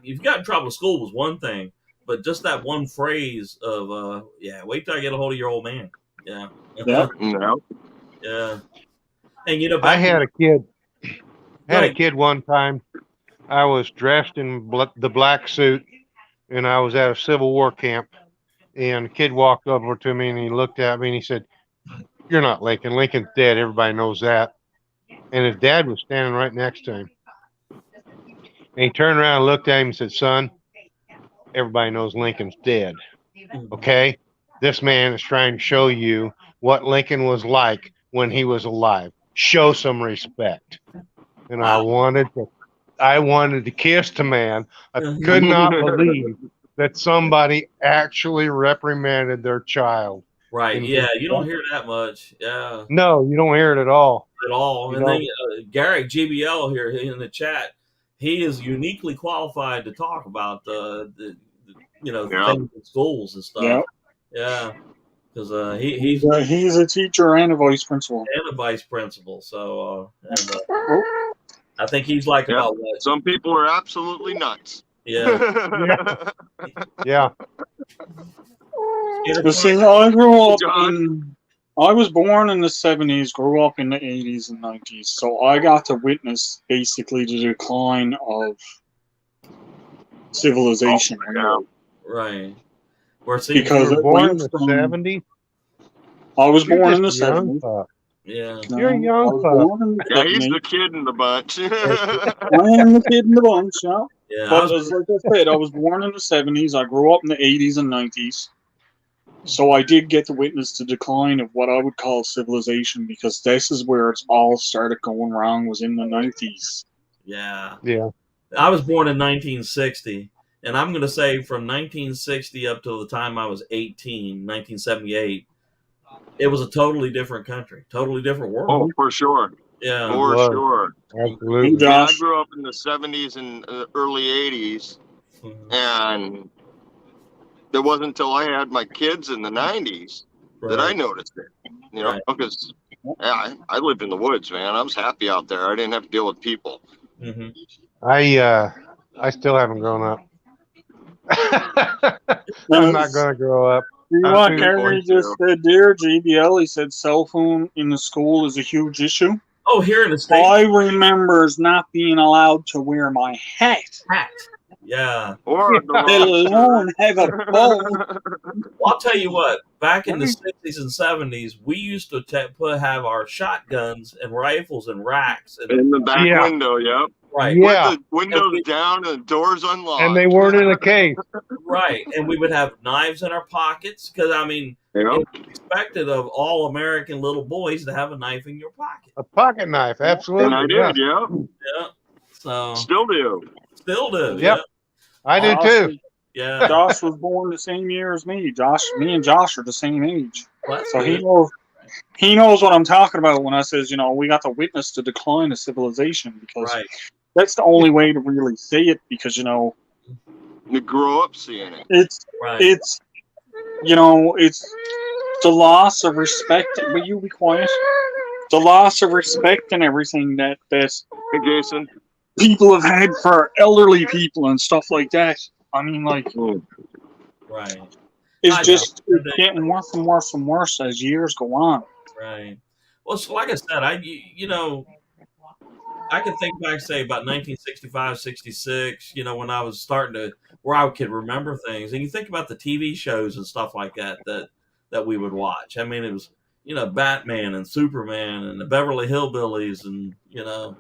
you've got in trouble at school was one thing, but just that one phrase of wait till I get a hold of your old man. Yeah. Yeah. No. Yeah. And I had a kid. Had a Right. kid one time. I was dressed in the black suit, and I was at a Civil War camp. And the kid walked over to me, and he looked at me, and he said, "You're not Lincoln. Lincoln's dead. Everybody knows that." And his dad was standing right next to him. And he turned around and looked at him and said, "Son, everybody knows Lincoln's dead. Okay? This man is trying to show you what Lincoln was like when he was alive. Show some respect." And I wanted to kiss the man. I could not believe that somebody actually reprimanded their child. Right. Yeah. You don't hear that much. Yeah. No, you don't hear it at all. At all. You And know? then Garrick GBL here in the chat, he is uniquely qualified to talk about the things in schools and stuff. Yep. Yeah. Because he's a teacher and a vice principal. and a vice principal. So I think he's like about what? Some people are absolutely nuts. Yeah. Yeah. But see, I grew up I was born in the 70s, grew up in the 80s and 90s, so I got to witness basically the decline of civilization. Right. Because you were born in the 70s? I was born in the just a young 70s. pup. Yeah. You're a young pup. Yeah, he's the kid in the bunch. I am the kid in the bunch, yeah. Yeah. But like I said, I was born in the 70s. I grew up in the 80s and 90s. So I did get to witness the decline of what I would call civilization, because this is where it's all started going wrong, was in the 90s. Yeah. Yeah. I was born in 1960, and I'm going to say from 1960 up till the time I was 18, 1978, it was a totally different country, totally different world. Oh, for sure. Yeah. For sure. Absolutely. Yeah, I grew up in the 70s and early 80s, and it wasn't until I had my kids in the 90s that I noticed it. You know, because I lived in the woods, man. I was happy out there. I didn't have to deal with people. Mm-hmm. I still haven't grown up. I'm not gonna grow up. What too Gary going just to. said there, JBL, he said cell phone in the school is a huge issue. Oh, here in the States. I remember not being allowed to wear my hat, Yeah. Or the let wrong alone have a phone. Well, I'll tell you what. Back in the 60s and 70s, we used to have our shotguns and rifles in racks. And in the back Yeah. window, yep. right. Yeah. With the windows down and the doors unlocked. And they weren't in a case. Right. And we would have knives in our pockets because, I mean, Yep. it's expected of all American little boys to have a knife in your pocket. A pocket knife, absolutely. And I did, yep. Yeah. So Still do. still do. Yep. I do too. Yeah. Josh was born the same year as me. Me and Josh are the same age. Well, So he knows what I'm talking about when I says, you know, we got to witness the decline of civilization, because right. that's the only way to really say it, because, you know, You grow up seeing it. it's Right. you know, it's the loss of respect. Will you be quiet? The loss of respect and everything that Hey, Jason. people have had for elderly people and stuff like that. I mean, like, Right. it's I just know. it's getting worse and worse and worse as years go on. Right. Well, so like I said, you know, I can think back, say, about 1965, 66, you know, when I was starting to, where I could remember things. And you think about the TV shows and stuff like that we would watch. I mean, it was, you know, Batman and Superman and the Beverly Hillbillies and, you know,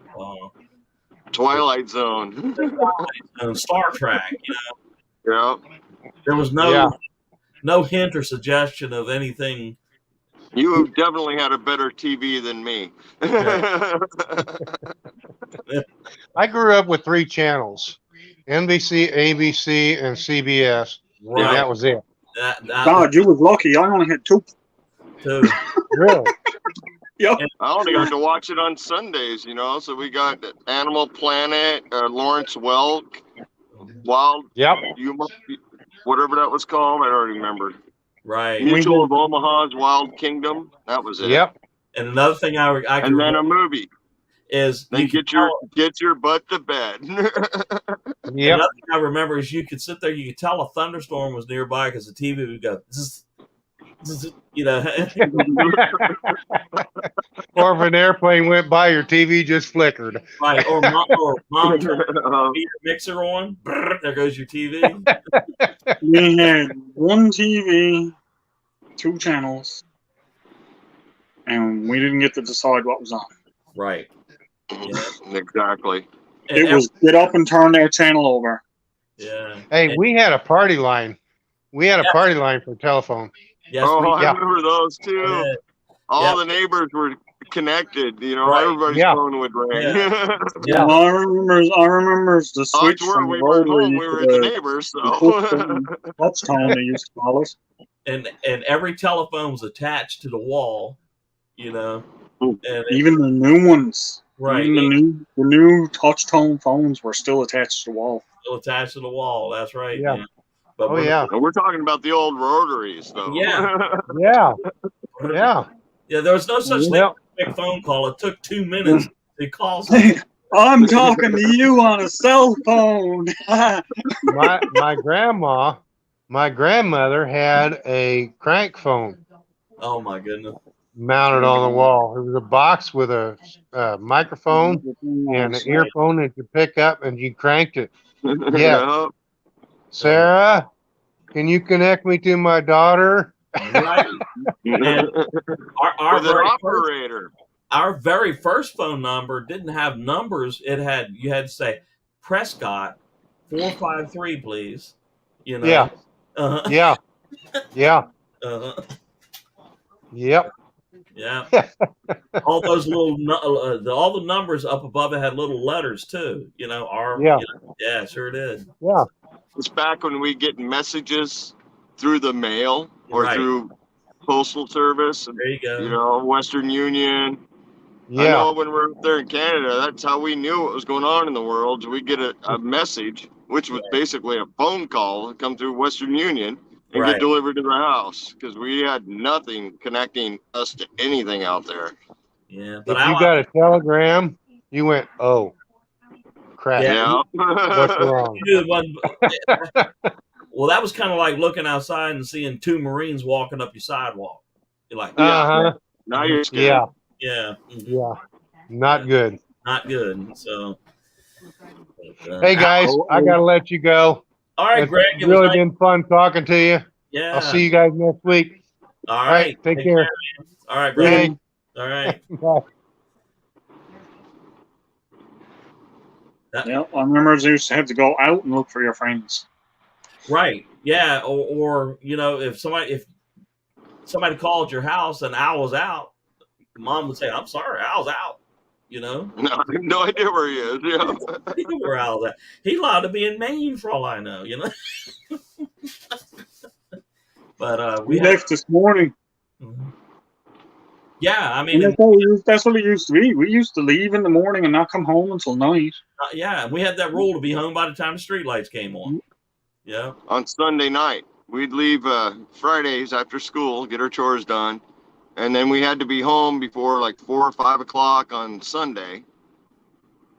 Twilight Zone. and Star Trek, you know. Yeah. There was no hint or suggestion of anything. You have definitely had a better TV than me. I grew up with 3 channels: NBC, ABC, and CBS. Right. And that was it. That God, you was lucky. I only had 2. too. Really? Yep. I only got to watch it on Sundays, you know. So we got Animal Planet, Lawrence Welk, Wild. Yep. You must be, whatever that was called. I don't remember. Right. Mutual of Omaha's Wild Kingdom. That was it. Yep. And another thing I can And then remember a movie. is Then you could get your butt to bed. Yep. Another thing I remember is you could sit there, you could tell a thunderstorm was nearby because the TV would go, zzz, zzz, you know. Or if an airplane went by, your TV just flickered. Right. Or mom turned your mixer on. Brrr, there goes your TV. We had 1 TV, 2 channels, and we didn't get to decide what was on. Right. Yeah. Exactly. And It was get up and turn that channel over. yeah. Hey, And- we had a party line. We had a party line for telephone. Yes, Oh, we I yeah. remember those too. did. All the neighbors were connected. You know, Right. everybody's Yeah. phone would ring. Yeah. I remember the switch Odds were from we the weren't rotary home. We to were at the the neighbors. So. touchstone, they used to call us. And every telephone was attached to the wall, you know. And it, Even the new ones, right. even the new touch tone phones were still attached to the wall. Still attached to the wall. That's right. Yeah. Man. But Oh, yeah. And we're talking about the old rotaries, though. Yeah. Yeah. Yeah. Yeah, there was no such thing as Well, a quick phone call. It took 2 minutes to call someone. I'm talking to you on a cell phone. my grandmother had a crank phone Oh my goodness. mounted on the wall. It was a box with a microphone and an earphone that you pick up, and you cranked it. Yeah. Sarah, can you connect me to my daughter? Right. And our With an very operator. our very first phone number didn't have numbers. You had to say Prescott 453, please. You know. Yeah. Uh-huh. Yeah. Yeah. Uh-huh. Yep. Yeah. All those little all the numbers up above it had little letters too. You know. Yeah. You know, yeah. Sure did. Yeah. It's back when we get messages through the mail or Right. through postal service. And, There you go. you know, Western Union. I Yeah. know when we're up there in Canada, that's how we knew what was going on in the world. We get a message, which was basically a phone call, come through Western Union, and Right. get delivered to the house because we had nothing connecting us to anything out there. Yeah, but If you got a telegram, you went, oh, crap. Yeah. What's wrong? You knew it wasn't. Well, that was kind of like looking outside and seeing two Marines walking up your sidewalk. You're like, Uh-huh. Now you're scared. Yeah. yeah, Yeah. Not good. not good. So, Hey, guys, I got to let you go. all right, It's Greg, it really was nice. been fun talking to you. Yeah. I'll see you guys next week. All All right. Take care. man. All right, brother. Thanks. All right. Bye. Yeah, I remember you used to have to go out and look for your friends. Right. Yeah. Or if somebody called your house and Al was out, Mom would say, "I'm sorry, Al's out." No, I have no idea where he is. Yeah. He knew where Al's at. He's allowed to be in Maine for all I know. But We left this morning. Yeah, I mean, That's what it used to be. We used to leave in the morning and not come home until night. yeah, we had that rule to be home by the time the street lights came on. Yeah. On Sunday night, we'd leave Fridays after school, get our chores done, and then we had to be home before like 4 or 5 o'clock on Sunday.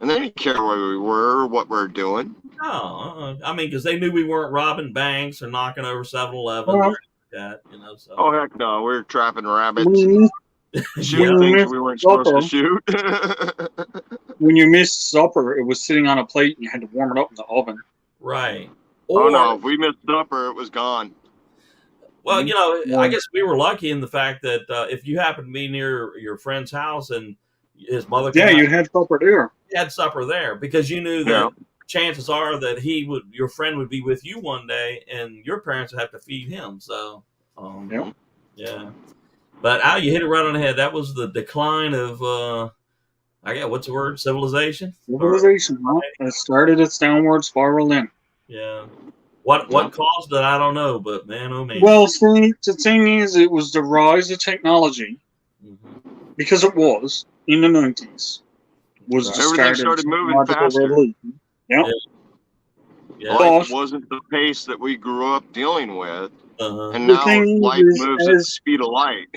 And they didn't care where we were or what we were doing. Oh, I mean, because they knew we weren't robbing banks or knocking over 7-Eleven Well, or that, So. Oh heck no, we were trapping rabbits, When shooting things we weren't supposed to shoot. when you missed supper, it was sitting on a plate and you had to warm it up in the oven. Right. Oh no, if we missed supper, it was gone. Well, I guess we were lucky in the fact that if you happened to be near your friend's house and his mother you had supper there. You had supper there because you knew that chances are that your friend would be with you one day and your parents would have to feed him. So, yeah. But Al, you hit it right on the head. That was the decline of, what's the word? Civilization? Civilization, it started its downward spiral then. Yeah. What caused it, I don't know, but man, oh man. Well, see, the thing is, it was the rise of technology, because it was, in the 90s, was the everything start started of moving faster. revolution. Yep. Yeah. Life wasn't the pace that we grew up dealing with. And The now thing life is, moves at the speed of light,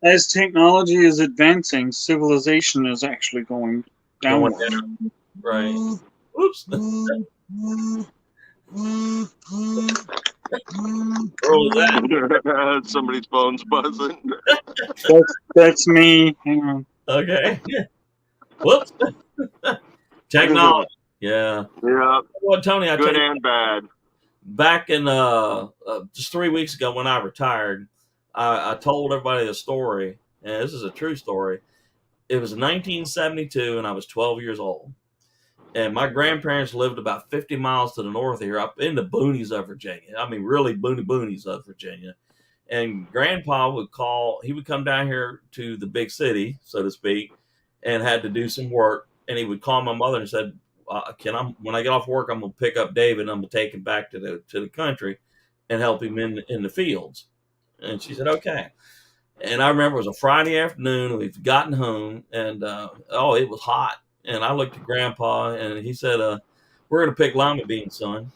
As technology is advancing, civilization is actually going downward. Right. Oops. Somebody's phone's buzzing. That's me. Hang on. Okay. Whoops. Technology. Yeah. Yeah. Well, Tony, I good tell you, and bad. Back in just 3 weeks ago when I retired, I told everybody a story, and this is a true story. It was 1972, and I was 12 years old. And my grandparents lived about 50 miles to the north of here, up in the boonies of Virginia. I mean, really boonies of Virginia. And Grandpa would come down here to the big city, so to speak, and had to do some work. And he would call my mother and said, when I get off work, I'm going to pick up David and I'm going to take him back to the country and help him in the fields. And she said, okay. And I remember it was a Friday afternoon. We've gotten home and, it was hot. And I looked at Grandpa and he said, we're going to pick lima beans, son.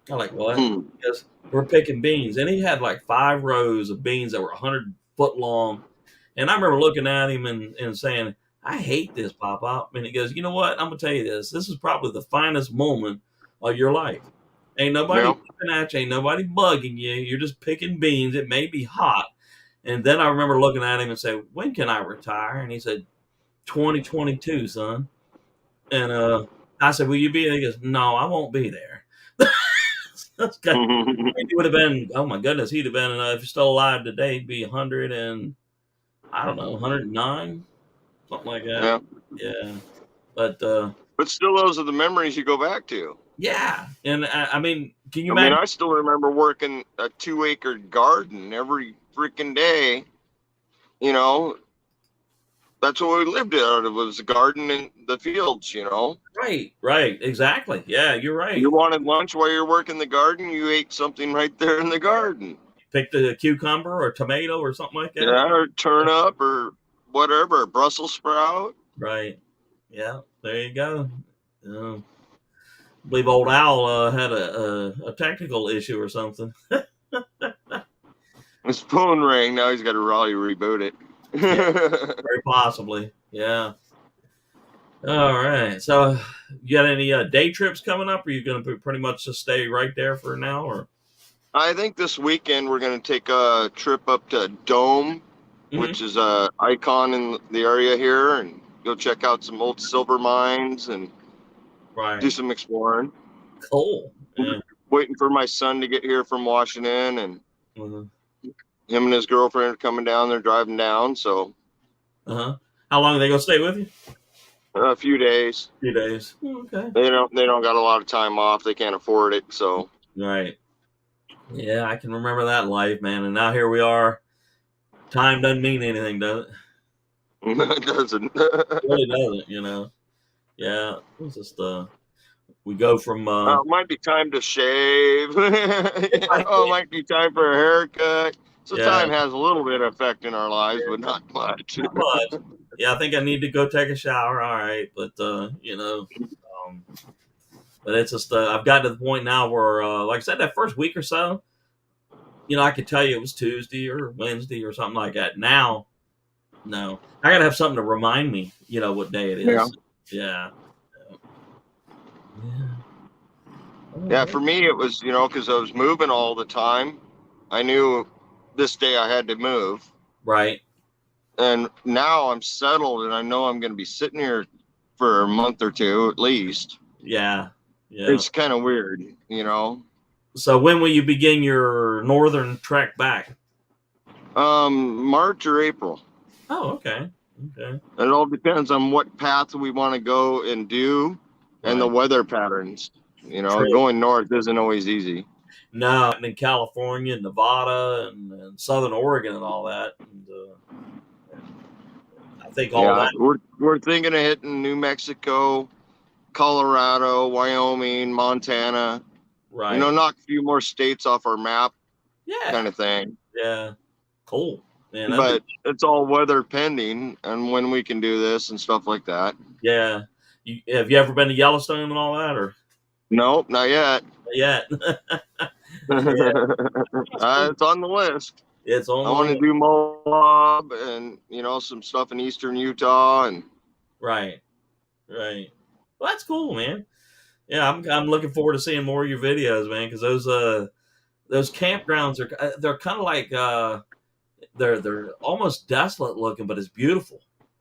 I'm like, what? Because we're picking beans. And he had like 5 rows of beans that were 100 foot long. And I remember looking at him and saying, I hate this, Pop-Pop. And he goes, you know what? I'm going to tell you this. This is probably the finest moment of your life. Ain't nobody looking at you. Ain't nobody bugging you. You're just picking beans. It may be hot. And then I remember looking at him and saying, when can I retire? And he said, 2022, son. And I said, will you be there? He goes, no, I won't be there. That's good. He would have been, oh my goodness, he'd have been, if he's still alive today, he'd be 100 and, I don't know, 109, something like that. Yeah. But still, those are the memories you go back to. Yeah. And I mean, can you imagine? I still remember working a 2-acre garden every freaking day. That's what we lived out of, was the garden and the fields, Right, exactly. Yeah, you're right. You wanted lunch while you're working the garden, you ate something right there in the garden. Pick the cucumber or tomato or something like that. Yeah, or turnip or whatever, Brussels sprout. Right. Yeah, there you go. believe old Al had a technical issue or something. His phone rang. Now he's got to probably reboot it. Very possibly. Yeah. All right. So, you got any day trips coming up? Or are you going to pretty much just stay right there for now? Or I think this weekend we're going to take a trip up to Dome, which is a icon in the area here, and go check out some old silver mines and do some exploring. Cool. Yeah. Waiting for my son to get here from Washington, and him and his girlfriend are coming down. They're driving down, so. How long are they gonna stay with you? A few days. Few days. Okay. They don't got a lot of time off. They can't afford it, so. Right. Yeah, I can remember that life, man. And now here we are. Time doesn't mean anything, does it? It doesn't. It really doesn't, you know. Yeah, it's just we go from. It might be time to shave. It might be time for a haircut. So time has a little bit of effect in our lives, but not much. Not much. Yeah, I think I need to go take a shower. All right, but you know, but it's just I've gotten to the point now where, like I said, that first week or so, you know, I could tell you it was Tuesday or Wednesday or something like that. Now, no, I gotta have something to remind me, you know, what day it is. Yeah. Yeah, for me it was, you know, because I was moving all the time. I knew this day I had to move. Right. And now I'm settled, and I know I'm going to be sitting here for a month or two at least. Yeah. Yeah. It's kind of weird, you know. So when will you begin your northern trek back? March or April. Oh, okay. Okay. It all depends on what path we want to go and do, and the weather patterns. You know, going north isn't always easy. No, I'm in California, Nevada, and Southern Oregon, and all that. And, I think all that. We're thinking of hitting New Mexico, Colorado, Wyoming, Montana. Right. You know, knock a few more states off our map. Yeah. Kind of thing. Yeah. Cool. Man, but it's all weather pending, and when we can do this and stuff like that. Yeah. Have you ever been to Yellowstone and all that, or? Nope, not yet. Not yet. It's on the list. It's on. I want to do Moab and, you know, some stuff in eastern Utah and. Right. Well, that's cool, man. Yeah, I'm looking forward to seeing more of your videos, man, because those campgrounds they're kind of like they're almost desolate looking, but it's beautiful.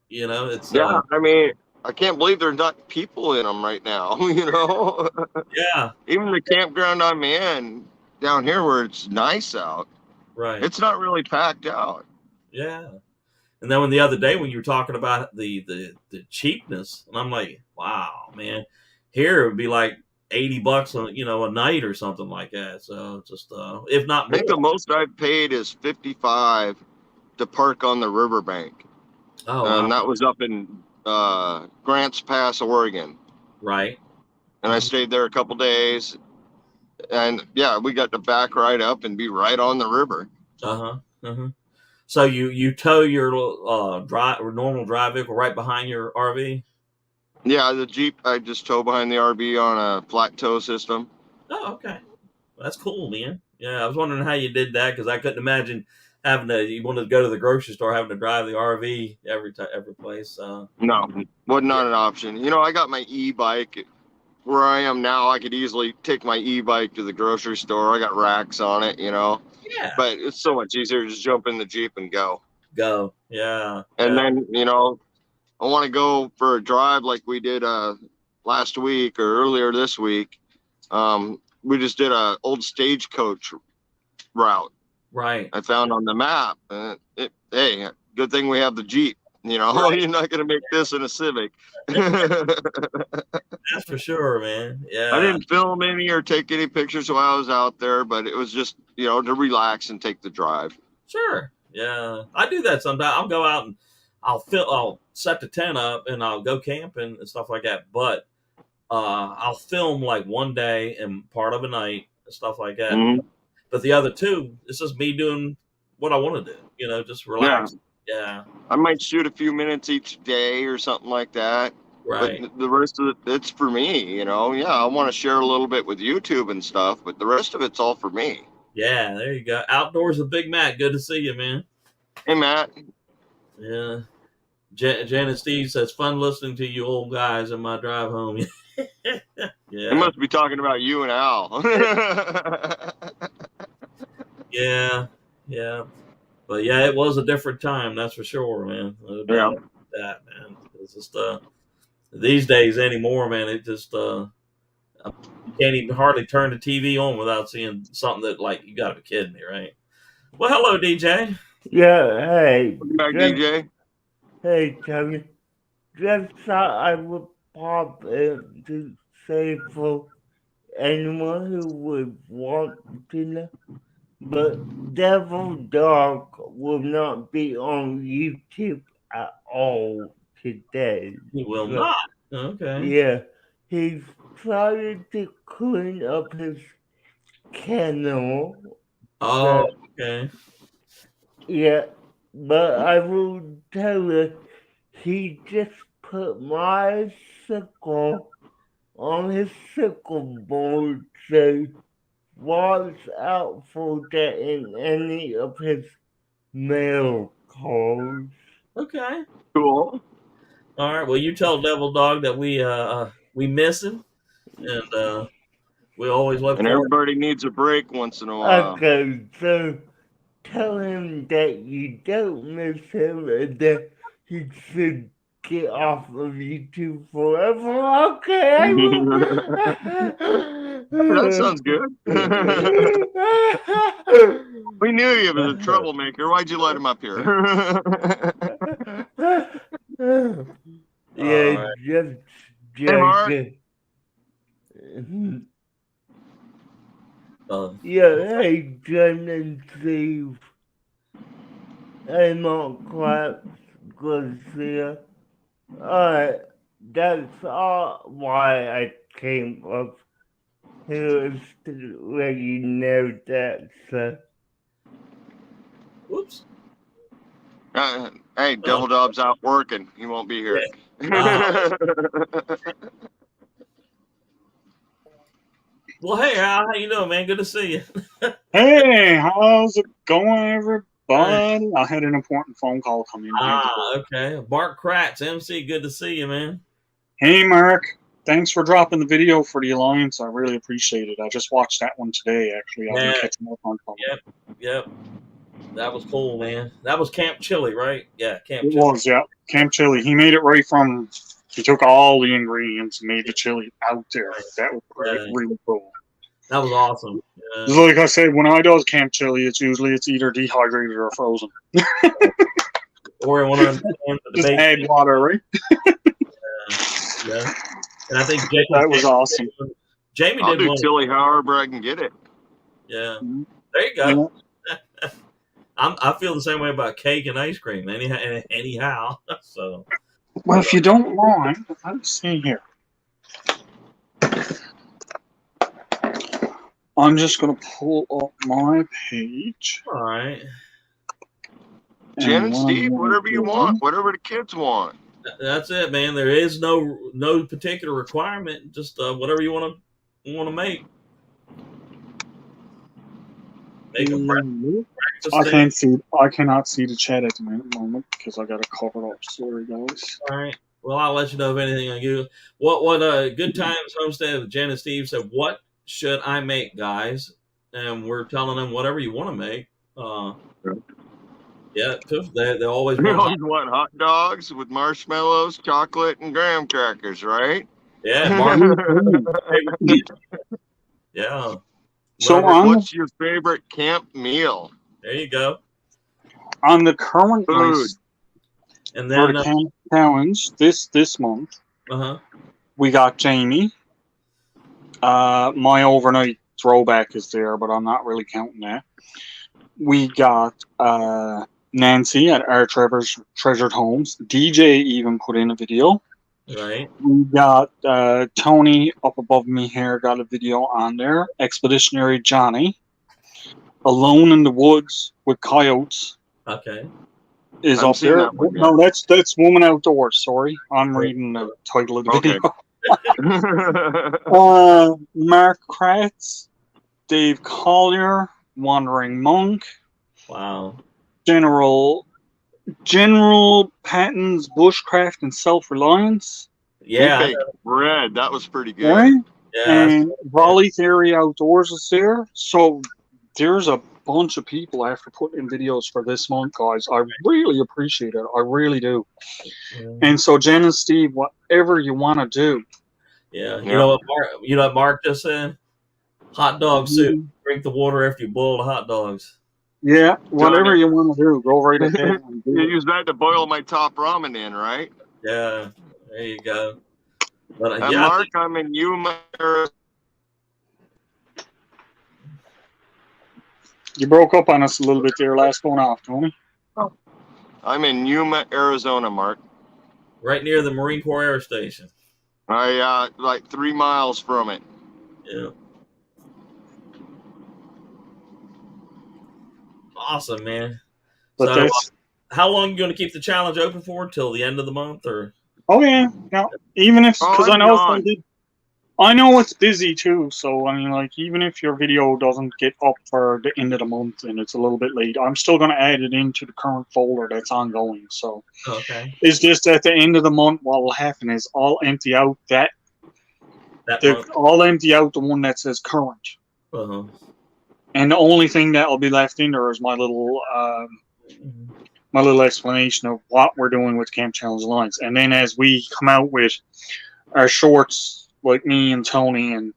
You know, it's I mean, I can't believe there's not people in them right now. You know. Yeah. Even the campground I'm in down here, where it's nice out. Right. It's not really packed out. Yeah. And then the other day when you were talking about the cheapness, and I'm like, wow, man, here it would be like $80 a night or something like that. So just if not more. I think the most I've paid is $55 to park on the riverbank. Oh, and that was up in Grants Pass, Oregon. Right. And I stayed there a couple days, and yeah, we got to back right up and be right on the river. So you tow your normal drive vehicle right behind your RV? Yeah, the Jeep I just tow behind the RV on a flat tow system. Oh, okay. Well, that's cool, man. Yeah, I was wondering how you did that, because I couldn't imagine you wanted to go to the grocery store having to drive the RV every place. No, was not an option. You know, I got my e-bike. Where I am now, I could easily take my e-bike to the grocery store. I got racks on it, you know. Yeah. But it's so much easier to just jump in the Jeep and go. Yeah. And then, you know, I want to go for a drive like we did last week or earlier this week. We just did a old stagecoach route. Right. I found on the map. Hey, good thing we have the Jeep. You know, you're not going to make this in a Civic. That's for sure, man. Yeah. I didn't film any or take any pictures while I was out there, but it was just, you know, to relax and take the drive. Sure. Yeah. I do that sometimes. I'll go out and I'll set the tent up and I'll go camping and stuff like that. But I'll film like one day and part of a night and stuff like that. Mm-hmm. But the other two, it's just me doing what I want to do, you know, just relax. Yeah. I might shoot a few minutes each day or something like that. Right. But the rest of it's for me, you know. Yeah, I want to share a little bit with YouTube and stuff, but the rest of it's all for me. Yeah, there you go. Outdoors with Big Mac. Good to see you, man. Hey, Matt. Yeah. Janet Steve says, fun listening to you old guys in my drive home. They Yeah. must be talking about you and Al. Yeah. Yeah. But yeah, it was a different time, that's for sure, man. No Yeah. doubt about that, man. It's just these days anymore, man, it just you can't even hardly turn the TV on without seeing something that, like, you gotta be kidding me, right? Well, hello, DJ. Yeah, hey, Welcome back, just, DJ. hey, Tony. Just thought I would pop in to say for anyone who would want to know, but Devil Dog will not be on YouTube at all today. He will So, not. Okay. yeah, he's trying to clean up his channel. Oh, So, okay. yeah, but I will tell you, he just put my sickle on his sickle board, so watch out for that in any of his mail calls. Okay. Cool. All right. Well, you tell Devil Dog that we miss him, and we always look And forward. everybody needs a break once in a while. Okay, so tell him that you don't miss him and that he should get off of YouTube forever. Okay, I That will. sounds good. We knew you was a troublemaker. Why'd you let him up here? Yeah, All right. just Hey, Mark. Yeah, hey, Jen and Steve. Hey, Mark Claps. Good to see you. Alright, that's all why I came up here is to let you know that, so. Whoops. Hey, Devil Dog's out working. He won't be here. Well, hey, Al, how you doing, man? Good to see you. Hey, how's it going, everybody? I had an important phone call come in. Okay. Mark Kratz, MC, good to see you, man. Hey, Mark. Thanks for dropping the video for the Alliance. I really appreciate it. I just watched that one today, actually. I've been catching up on something. Yep. That was cool, man. That was Camp Chili, right? Yeah, Camp It Chili. was, yeah. Camp Chili. He made it right from, he took all the ingredients and made the chili out there. That was really cool. That was awesome. Just like I said, when I do Camp Chili, it's either dehydrated or frozen. Or one of them just add water, right? Yeah. And I think Jamie that was awesome. Jamie I'll did do one. chili however I can get it. Yeah. There you go. Yeah. I feel the same way about cake and ice cream. Anyhow. So. Well, if you don't mind, let's see here. I'm just going to pull up my page. All right. Jen and Steve, whatever you want, whatever the kids want. That's it, man. There is no particular requirement. Just whatever you want to make. Make a breakfast. I cannot see the chat at the moment because I got to cover up. Sorry, guys. All right. Well, I'll let you know if anything I do. What Good Times Homestead with Jen and Steve said, what should I make, guys? And we're telling them whatever you want to make. Yeah, they always want hot dogs with marshmallows, chocolate, and graham crackers, right? Yeah. Yeah. So what's your favorite camp meal? There you go. On the current list, and then for the camp challenge this month, we got Jamie. My overnight throwback is there, but I'm not really counting that. We got Nancy at our Treasured Homes. DJ even put in a video. Right. We got Tony up above me here, got a video on there. Expeditionary Johnny. Alone in the Woods with Coyotes. Okay. is I've up seen there. that one, No, that's Woman Outdoors. Sorry, I'm reading the title of the Okay. video. yeah. Mark Kratz, Dave Collier, Wandering Monk, Wow. General Patton's Bushcraft and Self-Reliance, He Yeah. baked bread. That was pretty good. right? Yeah. And Raleigh Theory Outdoors is there. So there's a bunch of people after putting in videos for this month, guys. I really appreciate it. I really do. And so Jen and Steve, whatever you want to do. Yeah. You Yeah. know what Mark? You know what Mark just said? Hot dog soup. Drink the water after you boil the hot dogs. Yeah, whatever Done it. you want to do, go right ahead and do You it. use that to boil my top ramen in, right? Yeah. There you go. But And yeah, I Mark, think, I'm in Yuma, Arizona. You broke up on us a little bit there last going off, Tony. I'm in Yuma, Arizona, Mark. right near the Marine Corps Air Station. I like 3 miles from it. Yeah. Awesome, man. But So, that's how long are you going to keep the challenge open for? Till the end of the month, or? yeah. No, even if because I I'm know if gone. I know it's busy too. So I mean, like even if your video doesn't get up for the end of the month and it's a little bit late, I'm still going to add it into the current folder that's ongoing. So Okay. it's just at the end of the month, what will happen is I'll empty out That month. I'll empty out the one that says current. Uh-huh. And the only thing that will be left in there is my little explanation of what we're doing with Camp Challenge Alliance. And then as we come out with our shorts, like me and Tony and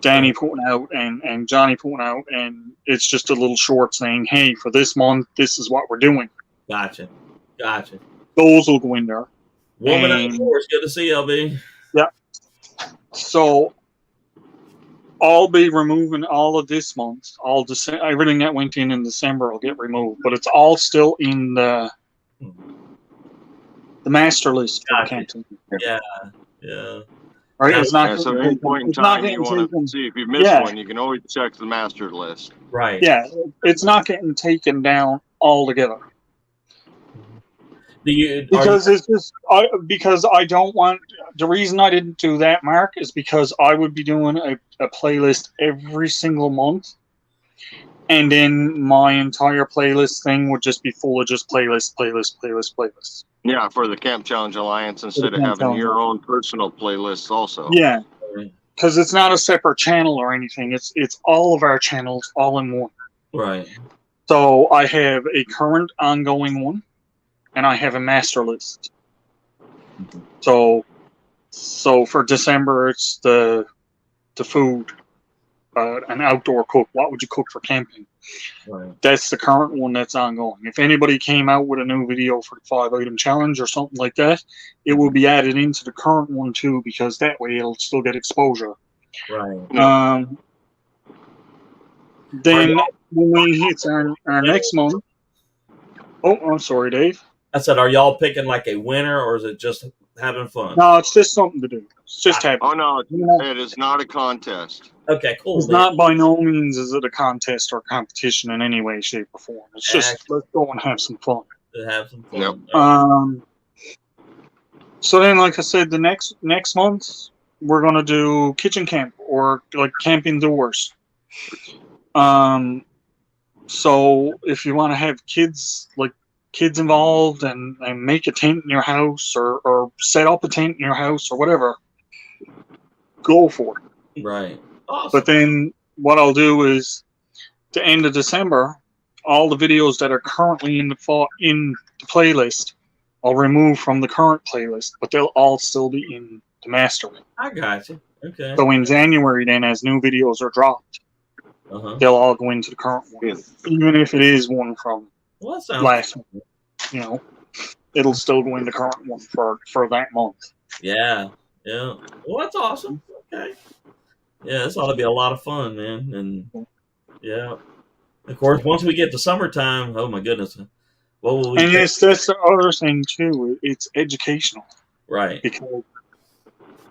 Danny putting out and Johnny putting out, and it's just a little short saying, hey, for this month, this is what we're doing. Gotcha. Those will go in there. Woman And- Outdoors. Good to see you, LB. Yeah. So I'll be removing all of this month. Everything that went in December will get removed, but it's all still in the master list for Gotcha. Camp. Yeah. Yeah. Right? Now- It's not Yeah, so getting at any taken- point in it's not time, you getting want taken- to see if you missed Yeah. one, you can always check the master list. Right. Yeah, it's not getting taken down altogether. Because it's just because I don't want. The reason I didn't do that, Mark, is because I would be doing a playlist every single month, and then my entire playlist thing would just be full of just playlists. Yeah, for the Camp Challenge Alliance instead of Camp having Challenge your own personal playlists also. Yeah, because it's not a separate channel or anything. It's all of our channels all in one. Right. So I have a current ongoing one, and I have a master list. So for December, it's the food, an outdoor cook. What would you cook for camping? Right. That's the current one that's ongoing. If anybody came out with a new video for the 5-item challenge or something like that, it will be added into the current one too, because that way it'll still get exposure. Right. Then when we hit our next month, oh, I'm sorry, Dave. I said, are y'all picking like a winner, or is it just having fun? No, it's just something to do. It's just having. Oh no, You know, it is not a contest. Okay, cool. it's not by no means is it a contest or competition in any way, shape, or form. It's just let's go and have some fun. To have some fun. Yep. So then, like I said, the next month we're gonna do kitchen camp or like camp indoors. So if you want to have kids involved and make a tent in your house or set up a tent in your house or whatever, go for it. Right. Awesome. But then what I'll do is, the end of December, all the videos that are currently in the playlist, I'll remove from the current playlist, but they'll all still be in the master. I got you. Okay. So in January, then, as new videos are dropped, they'll all go into the current one, even if it is one from Well, that sounds last month. You know, it'll still go in the current one for that month. Yeah. Yeah. Well, that's awesome. Okay. Yeah, this ought to be a lot of fun, man. And yeah. Of course, once we get to summertime, oh my goodness. What will we And do? that's the other thing too. It's educational. Right. Because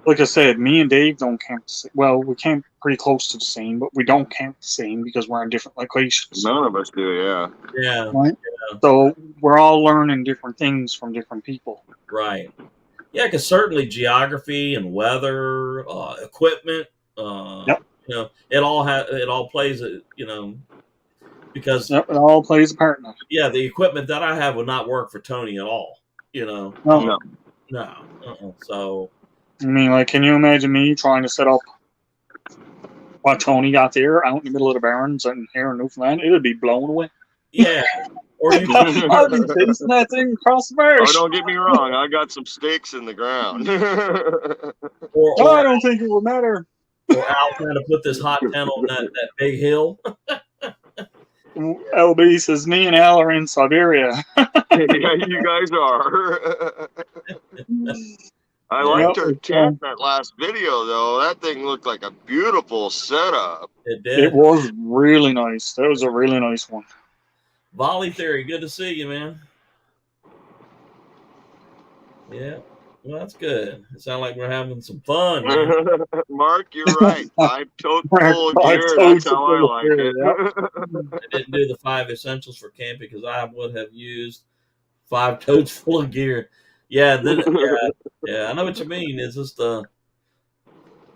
like I said, me and Dave don't camp the same. Well, we camp pretty close to the same, but we don't camp the same because we're in different locations. None of us do, yeah. Yeah. Right? Yeah. So we're all learning different things from different people. Right. Yeah, because certainly geography and weather, equipment, Yep. it all plays, because Yep, it all plays a part in it. yeah, the equipment that I have would not work for Tony at all. No. No. So I mean, like, can you imagine me trying to set up what Tony got there out in the middle of the barrens and here in Newfoundland? It would be blown away. yeah, or you I'd be chasing that thing across the Oh, marsh. don't get me wrong. I got some stakes in the ground. I don't think it would matter. or Al trying to put this hot tent on that big hill. LB says, me and Al are in Siberia. Yeah, you guys are. I liked her tent that last video, though. That thing looked like a beautiful setup. It did. It was really nice. That was a really nice one. Volley Theory, good to see you, man. Yeah, well, that's good. It sounds like we're having some fun, man. Mark, you're right. 5 totes full of gear. That's how I like it. I didn't do the 5 essentials for camping because I would have used 5 totes full of gear. Yeah, yeah, I know what you mean. It's just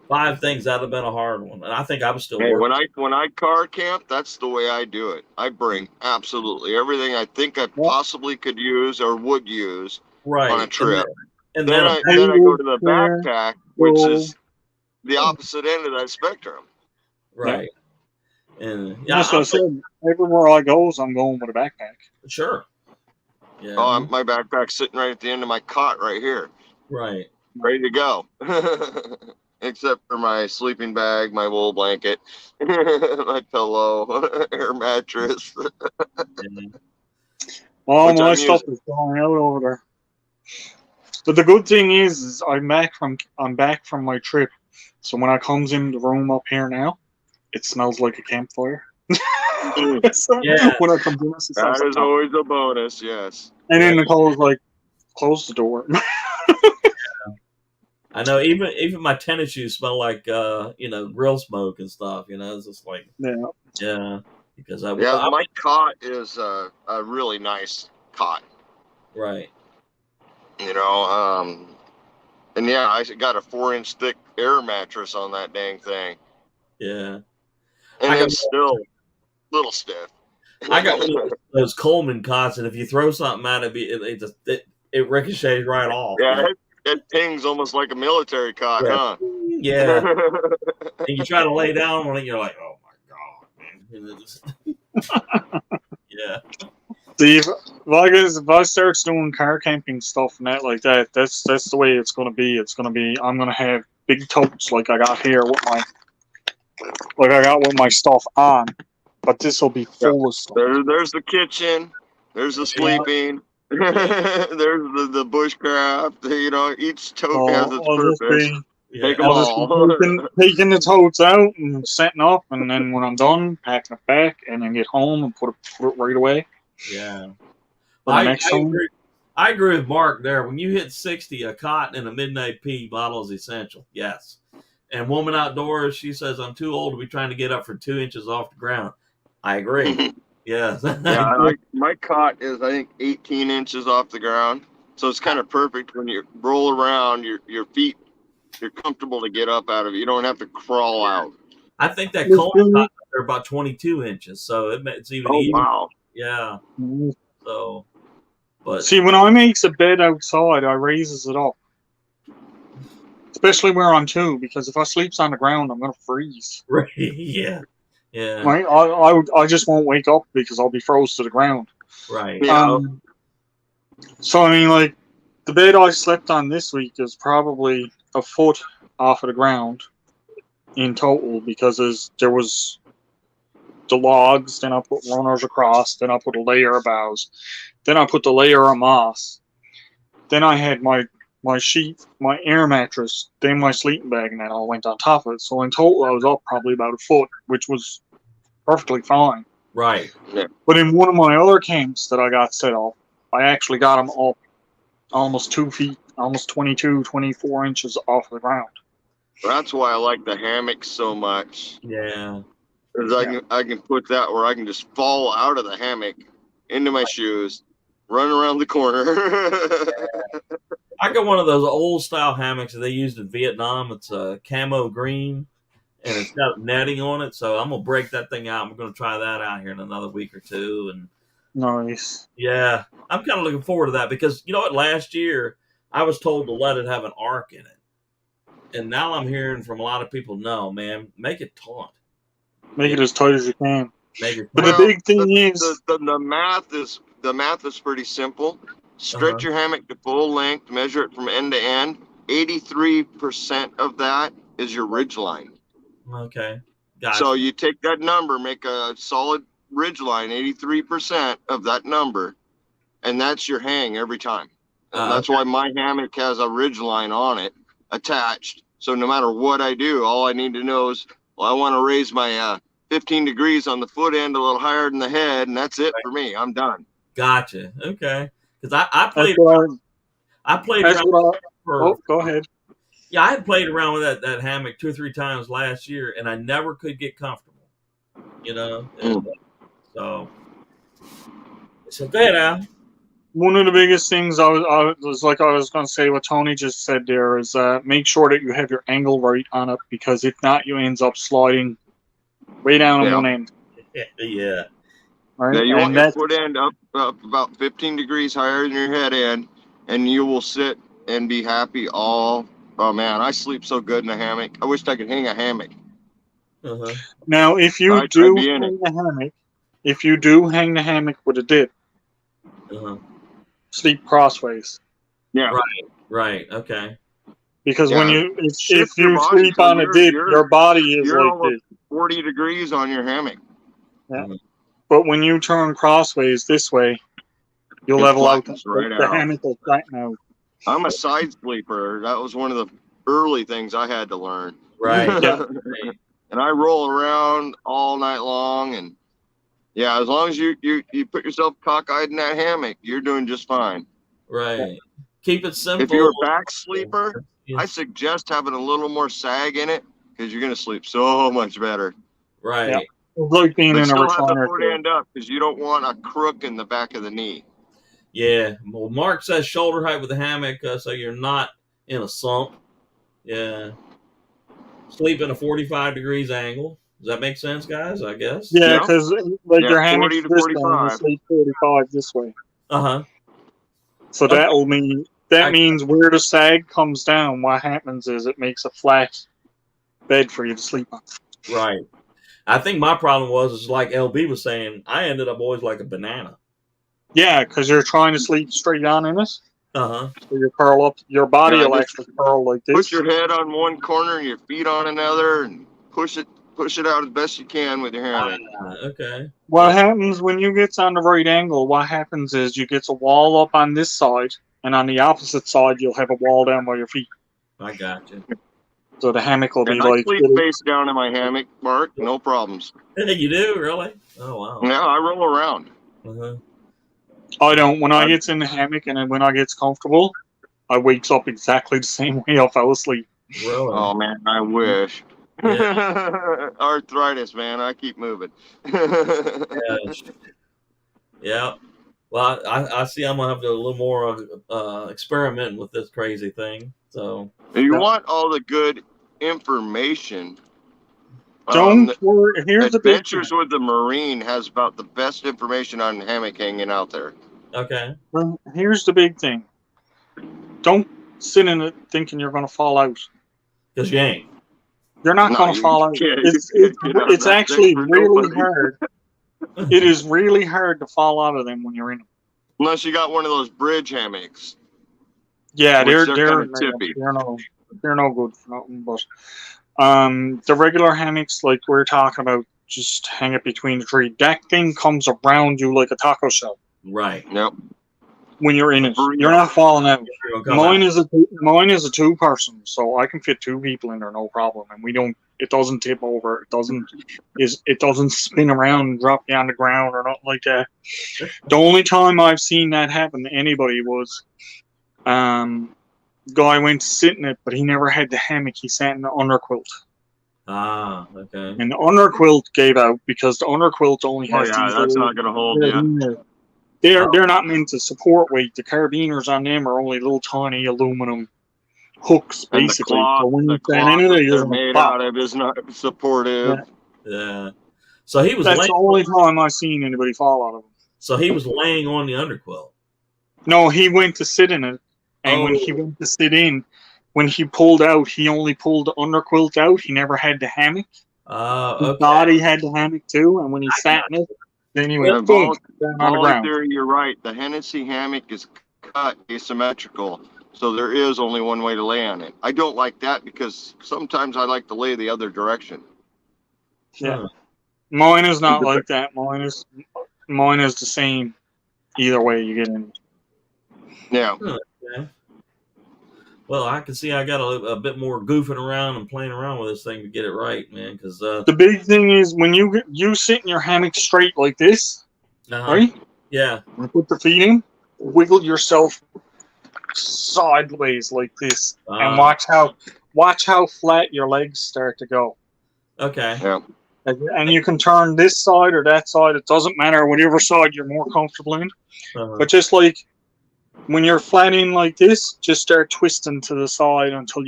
5 things that would have been a hard one, and I think I was still Hey, working. when I car camp, that's the way I do it. I bring absolutely everything I think I possibly could use or would use Right on a trip. And Then then I go to the backpack, which is the opposite end of that spectrum. right, and yeah, That's what I said. Everywhere I go, I'm going with a backpack. sure. Yeah. Oh, my backpack's sitting right at the end of my cot right here, Right. ready to go. Except for my sleeping bag, my wool blanket, my pillow, air mattress. All Which my I'm stuff is going out over there. But the good thing is I'm back from my trip. So when I comes in the room up here now, it smells like a campfire. So Yeah. when I come in, it smells That like is always a bonus, yes. And then Nicole's like, close the door. I know even my tennis shoes smell like grill smoke and stuff. It's just like yeah. Because my cot is a really nice cot. Right. And yeah, I got a 4-inch thick air mattress on that dang thing. Yeah. And it's still a little stiff. I got one of those Coleman cots, and if you throw something at it, it ricochets right off. Yeah, it pings almost like a military cot, huh? Yeah. And you try to lay down on it, you're like, oh my god, man. Yeah. See, if I start doing car camping stuff and that like that, that's the way it's gonna be. I'm gonna have big totes like I got here with my stuff on, but this will be full of stuff. There's the kitchen. There's the sleeping. There's the bushcraft. Each tote has its purpose. Take them all. Taking the totes out and setting up, and then when I'm done, packing it back, and then get home and put it right away. Yeah. I agree with Mark there. When you hit 60, a cotton and a midnight pea bottle is essential. Yes. And Woman Outdoors, she says, I'm too old to be trying to get up for 2 inches off the ground. I agree. Yeah. My cot is, I think, 18 inches off the ground. So it's kind of perfect when you roll around, your feet, you're comfortable to get up out of it. You don't have to crawl out. I think that Coleman cotton, they're about 22 inches. So it's even easier. Wow. Yeah. So, but see, when I makes a bed outside, I raises it up, especially where I'm too, because if I sleeps on the ground, I'm gonna freeze. Right? Yeah. Yeah. Right? I just won't wake up because I'll be froze to the ground. Right. So I mean, like the bed I slept on this week is probably a foot off of the ground in total because there was the logs, then I put runners across, then I put a layer of boughs, then I put the layer of moss, then I had my sheet, my air mattress, then my sleeping bag, and that all went on top of it. So in total, I was up probably about a foot, which was perfectly fine. Right. But in one of my other camps that I got set up, I actually got them up almost 2 feet almost 22, 24 inches off the ground. That's why I like the hammock so much. Yeah. Because I can put that where I can just fall out of the hammock into my shoes, run around the corner. I got one of those old style hammocks that they used in Vietnam. It's a camo green, and it's got netting on it. So I'm gonna break that thing out. I'm gonna try that out here in another week or two. And Nice. yeah, I'm kind of looking forward to that because you know what? Last year I was told to let it have an arc in it, and now I'm hearing from a lot of people, no, man, make it taut. Make it as tight as you can. Make it But taut. the big thing is the math is pretty simple. Stretch your hammock to full length, measure it from end to end. 83% of that is your ridge line. Okay, gotcha. So you take that number, make a solid ridge line, 83% of that number, and that's your hang every time. And that's why my hammock has a ridge line on it attached. So no matter what I do, all I need to know is, well, I want to raise my 15 degrees on the foot end a little higher than the head, and that's it for me. I'm done. Gotcha. Okay. Because I played. Go ahead. Yeah, I had played around with that hammock 2 or 3 times last year, and I never could get comfortable. You know. And, so go ahead, Al. One of the biggest things I was going to say what Tony just said there is make sure that you have your angle right on it, because if not, you ends up sliding way down on one end. Yeah. Right? Yeah, you want your foot end up about 15 degrees higher than your head end, and you will sit and be happy all. Oh man, I sleep so good in a hammock. I wish I could hang a hammock. Now, if you do hang the hammock with a dip, sleep crossways. Yeah. Right. Okay. Because when if you sleep on a dip, your body is you're like this. 40 degrees on your hammock. Yeah. But when you turn crossways this way, you'll level out. The hammock will flatten out. I'm a side sleeper. That was one of the early things I had to learn. Right. Yeah. And I roll around all night long, and yeah, as long as you put yourself cockeyed in that hammock, you're doing just fine. Right. Keep it simple. If you're a back sleeper, I suggest having a little more sag in it, because you're going to sleep so much better. Right. Yeah. It's like being in a recliner. Have the foot end up, because you don't want a crook in the back of the knee. Yeah. Well, Mark says shoulder height with the hammock, so you're not in a sump. Yeah. Sleep in a 45 degrees angle. Does that make sense, guys? I guess. Yeah, because your hammock is this way, you sleep 45 this way. So that means where the sag comes down, what happens is it makes a flat bed for you to sleep on. Right. I think my problem is like LB was saying, I ended up always like a banana. Yeah, because you're trying to sleep straight on in it. So you curl up, your body will actually curl like this. Put your head on one corner and your feet on another, and push it out as best you can with your hammock. Okay. What happens when you get on the right angle, what happens is you get a wall up on this side, and on the opposite side, you'll have a wall down by your feet. I got you. So the hammock will be I sleep face down in my hammock, Mark. No problems. You do? Really? Oh, wow. Yeah, I roll around. I don't. When I get in the hammock and when I get comfortable, I wakes up exactly the same way I fell asleep. Really? Oh, man, I wish. Yeah. Arthritis, man. I keep moving. Yeah. Well, I see I'm going to have to do a little more experimenting with this crazy thing. So if you want all the good information, don't worry. Here's the big Adventures with the Marine has about the best information on hammock hanging out there. Okay. Well, here's the big thing. Don't sit in it thinking you're going to fall out. Because you ain't. You're not going to fall out. It's actually really hard. It is really hard to fall out of them when you're in them. Unless you got one of those bridge hammocks. Yeah, they're tippy. They're no good for nothing. But the regular hammocks, like we're talking about, just hang it between the tree. That thing comes around you like a taco shell. Right. Yep. When you're in it, you're not falling out. Mine is a 2-person, so I can fit 2 people in there, no problem. And it doesn't tip over. It doesn't spin around and drop you on the ground or nothing like that. The only time I've seen that happen to anybody was, guy went to sit in it, but he never had the hammock. He sat in the underquilt. Ah, okay. And the underquilt gave out because the underquilt only Oh has yeah, these that's little not going to hold you. carabiners. They're not meant to support weight. The carabiners on them are only little tiny aluminum hooks, And the basically. So cloth, when you the stand in cloth it, that you're they're gonna made pop. out of is not supportive. Yeah. Yeah. So he was That's laying. the only time I've seen anybody fall out of them. So he was laying on the underquilt. No, he went to sit in it, and when he went to sit in, when he pulled out, he only pulled the underquilt out. He never had the hammock. He Okay. thought he had the hammock too, and when he sat in it, then he went boom down on the Volley ground. theory, you're right. The Hennessy hammock is cut asymmetrical, so there is only one way to lay on it. I don't like that because sometimes I like to lay the other direction. Yeah, mine is not like that. Mine is the same. Either way, you get in. Yeah. Okay. Well, I can see I got a bit more goofing around and playing around with this thing to get it right, man. Because The big thing is when you sit in your hammock straight like this, right? Yeah. And put the feet in, wiggle yourself sideways like this, and watch how flat your legs start to go. Okay. Yeah. And you can turn this side or that side. It doesn't matter, whatever side you're more comfortable in. But just like when you're flat in like this, just start twisting to the side until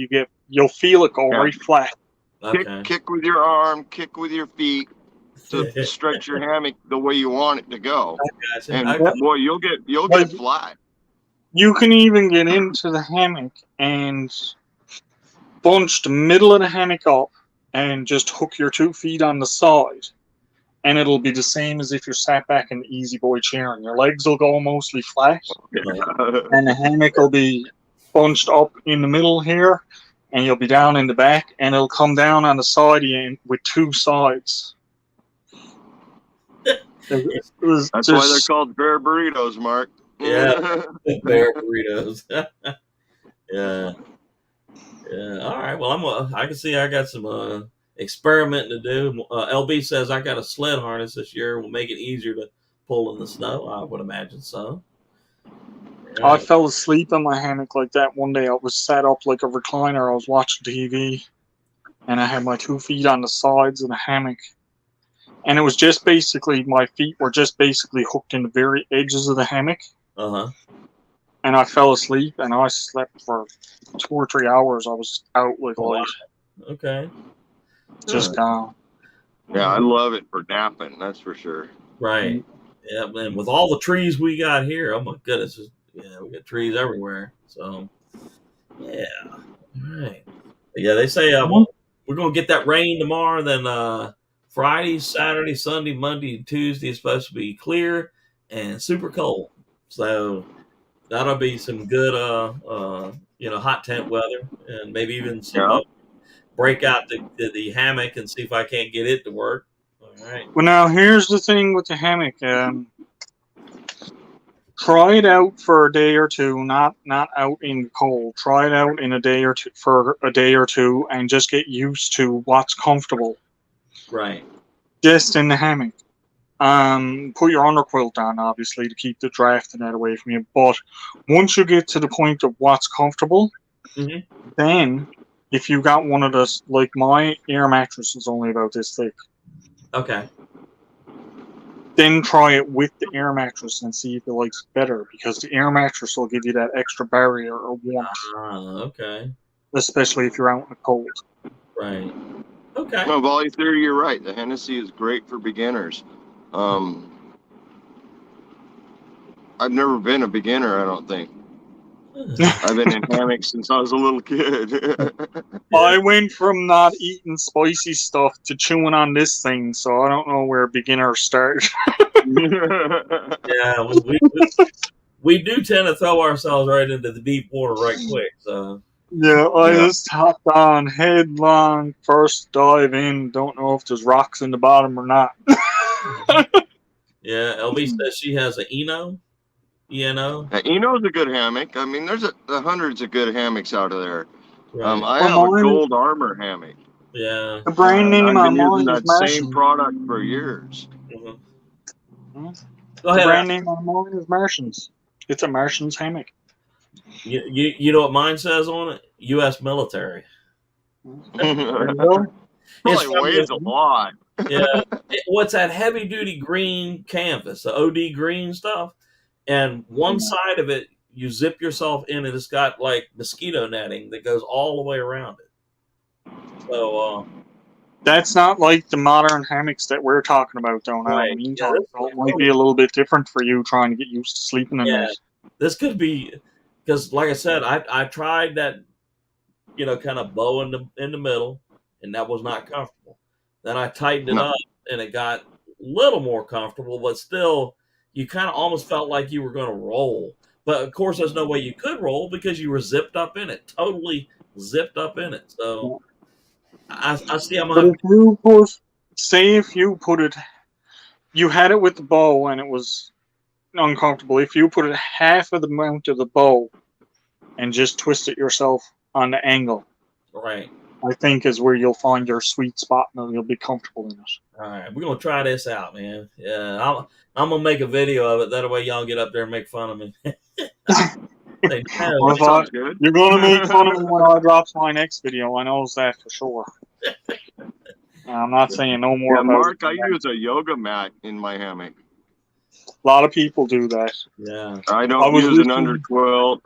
you'll feel it go right flat. Okay. Kick with your arm, kick with your feet to stretch your hammock the way you want it to go. Gotcha. And boy, you'll get flat. You can even get into the hammock and bunch the middle of the hammock up and just hook your 2 feet on the side. And it'll be the same as if you're sat back in the easy boy chair, and your legs will go mostly flat, and the hammock will be bunched up in the middle here, and you'll be down in the back, and it'll come down on the side end with 2 sides. That's why they're called bear burritos, Mark. Yeah, bear burritos. Yeah. All right. Well, I can see I got some experimenting to do. LB says I got a sled harness this year. Will make it easier to pull in the snow. I would imagine so. Yeah. I fell asleep in my hammock like that one day. I was sat up like a recliner. I was watching TV, and I had my 2 feet on the sides of the hammock. And it was just basically, my feet were just basically hooked in the very edges of the hammock. And I fell asleep, and I slept for 2 or 3 hours. I was out like a light. Okay. Just gone. Yeah, I love it for napping. That's for sure. Right. Yeah, man. With all the trees we got here, oh my goodness, yeah, we got trees everywhere. So, yeah. All right. Yeah, they say we're gonna get that rain tomorrow. Then Friday, Saturday, Sunday, Monday, and Tuesday is supposed to be clear and super cold. So that'll be some good, hot tent weather, and maybe even some break out the hammock and see if I can't get it to work. All right. Well, now here's the thing with the hammock. Try it out for a day or two, not out in the cold. Try it out in a day or two, and just get used to what's comfortable. Right. Just in the hammock. Put your underquilt on, obviously, to keep the draft and that away from you. But once you get to the point of what's comfortable, then if you got one of those, like my air mattress is only about this thick. Okay. Then try it with the air mattress and see if it likes it better, because the air mattress will give you that extra barrier or warmth. Okay. Especially if you're out in the cold. Right. Okay. No, volley theory, you're right. The Hennessy is great for beginners. I've never been a beginner, I don't think. I've been in hammocks since I was a little kid. I went from not eating spicy stuff to chewing on this thing, so I don't know where beginners start. Yeah, we do tend to throw ourselves right into the deep water right quick. So yeah, I just hopped on headlong, first dive in. Don't know if there's rocks in the bottom or not. Yeah, LB says she has an Eno. ENO. Eno's a good hammock. I mean, there's hundreds of good hammocks out of there. Right. I have a Gold Armor hammock. Yeah. The brand name I've on been using mine is that Martian. same product for years. Go the ahead. brand name on mine is Martians. It's a Martians hammock. You know what mine says on it? U.S. military. There you go. It's Probably from weighs a lot. yeah. What's that heavy duty green canvas, the OD green stuff, and one side of it you zip yourself in, and it's got like mosquito netting that goes all the way around it. So That's not like the modern hammocks that we're talking about, though. Now, in right, the yeah, meantime, so it might be a little bit different for you trying to get used to sleeping in those. this could be because, like I said, I tried that, kind of bow in the middle, and that was not comfortable. Then I tightened it No. up, and it got a little more comfortable, but still, you kind of almost felt like you were going to roll. But of course, there's no way you could roll because you were zipped up in it, totally zipped up in it. So I see I'm But gonna if you put, say, if you put it, you had it with the bow and it was uncomfortable. If you put it half of the amount of the bow and just twist it yourself on the angle, right. I think is where you'll find your sweet spot and you'll be comfortable in it. All right, we're gonna try this out, man. Yeah, I'm gonna make a video of it. That way, y'all get up there and make fun of me. Say, Well, no. if Sounds good. you're going to make fun of me when I drop my next video, I knows that for sure. I'm not saying no more Yeah, about Mark, it. I use a yoga mat in my hammock. A lot of people do that. Yeah, I I don't was use an listening- underquilt.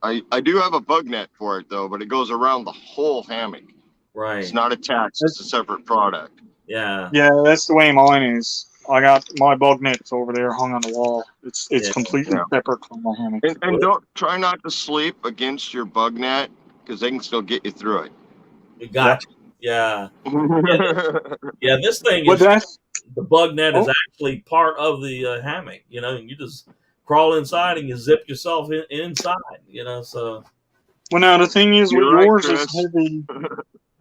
I do have a bug net for it though, but it goes around the whole hammock. right. It's not attached. It's a separate product. Yeah, Yeah, that's the way mine is. I got my bug nets over there hung on the wall. It's Yeah. completely Yeah. separate from my hammock. And don't try not to sleep against your bug net because they can still get you through it. we got you. Yeah, yeah. This thing But is that's the bug net is Oh. actually part of the hammock. And you just crawl inside and you zip yourself inside. So well. Now the thing is, with You're right, yours Chris. is heavy.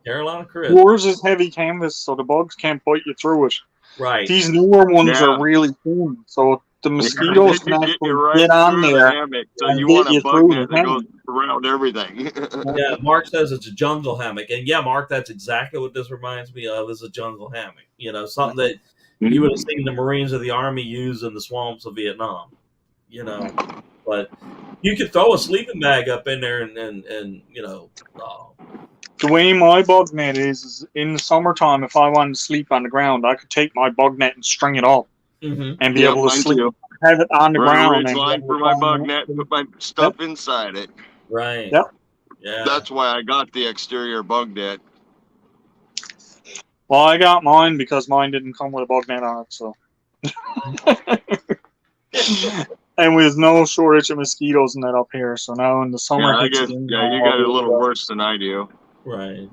Carolina Chris, Yours is heavy canvas, so the bugs can't bite you through it. right? These newer ones Yeah. are really thin, so the They mosquitoes can can get actually you right get on through the there hammock. So and you get want a you bug through net the that goes hammock. around everything. Yeah, Mark says it's a jungle hammock, and yeah, Mark, that's exactly what this reminds me of. Is a jungle hammock. Something that you would have seen the Marines of the Army use in the swamps of Vietnam. But you could throw a sleeping bag up in there, and The way my bug net is in the summertime, if I wanted to sleep on the ground, I could take my bug net and string it up mhm. and be Yeah, able to mine sleep, too. have it on the Run a ground. ridge And be line able for to my climb bug up net, and- put my stuff inside it. Right. Yep. Yeah. That's why I got the exterior bug net. Well, I got mine because mine didn't come with a bug net on it, so. And with no shortage of mosquitoes in that up here, so now in the summer Yeah, I hits guess. again, Yeah, you I'll got be it a able little to- worse than I do. Right.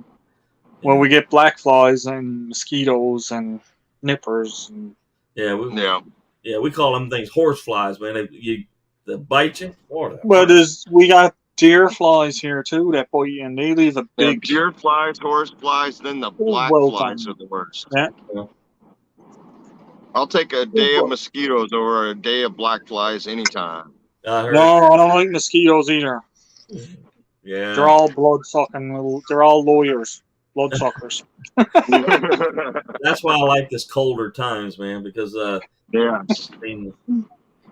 Well, we get black flies and mosquitoes and nippers. And Yeah. Yeah. We call them things horse flies, man. They bite you. but we got deer flies here too that bite you, and they leave a Yeah, big. deer flies, horse flies, then the black Well flies done. are the worst. Yeah. I'll take a day of mosquitoes over a day of black flies anytime. I heard. No, I don't like mosquitoes either. Yeah. They're all blood sucking. They're all lawyers, blood suckers. That's why I like this colder times, man. Because Yeah. I mean,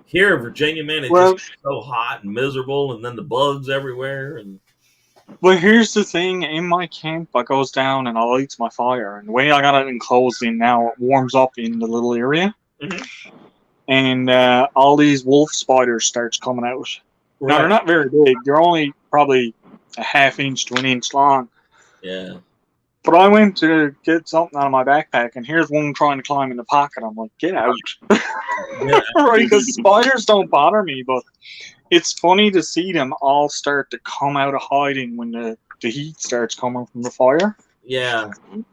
here in Virginia, man, it's Well- just so hot and miserable, and then the bugs everywhere, and But here's the thing: in my camp, I goes down and I lights my fire, and the way I got it enclosed in now, it warms up in the little area, and all these wolf spiders starts coming out. Now they're not very big; they're only probably a half inch to an inch long. Yeah. But I went to get something out of my backpack, and here's one trying to climb in the pocket. I'm like, get out. Yeah. Right, because spiders don't bother me, but it's funny to see them all start to come out of hiding when the heat starts coming from the fire. Yeah.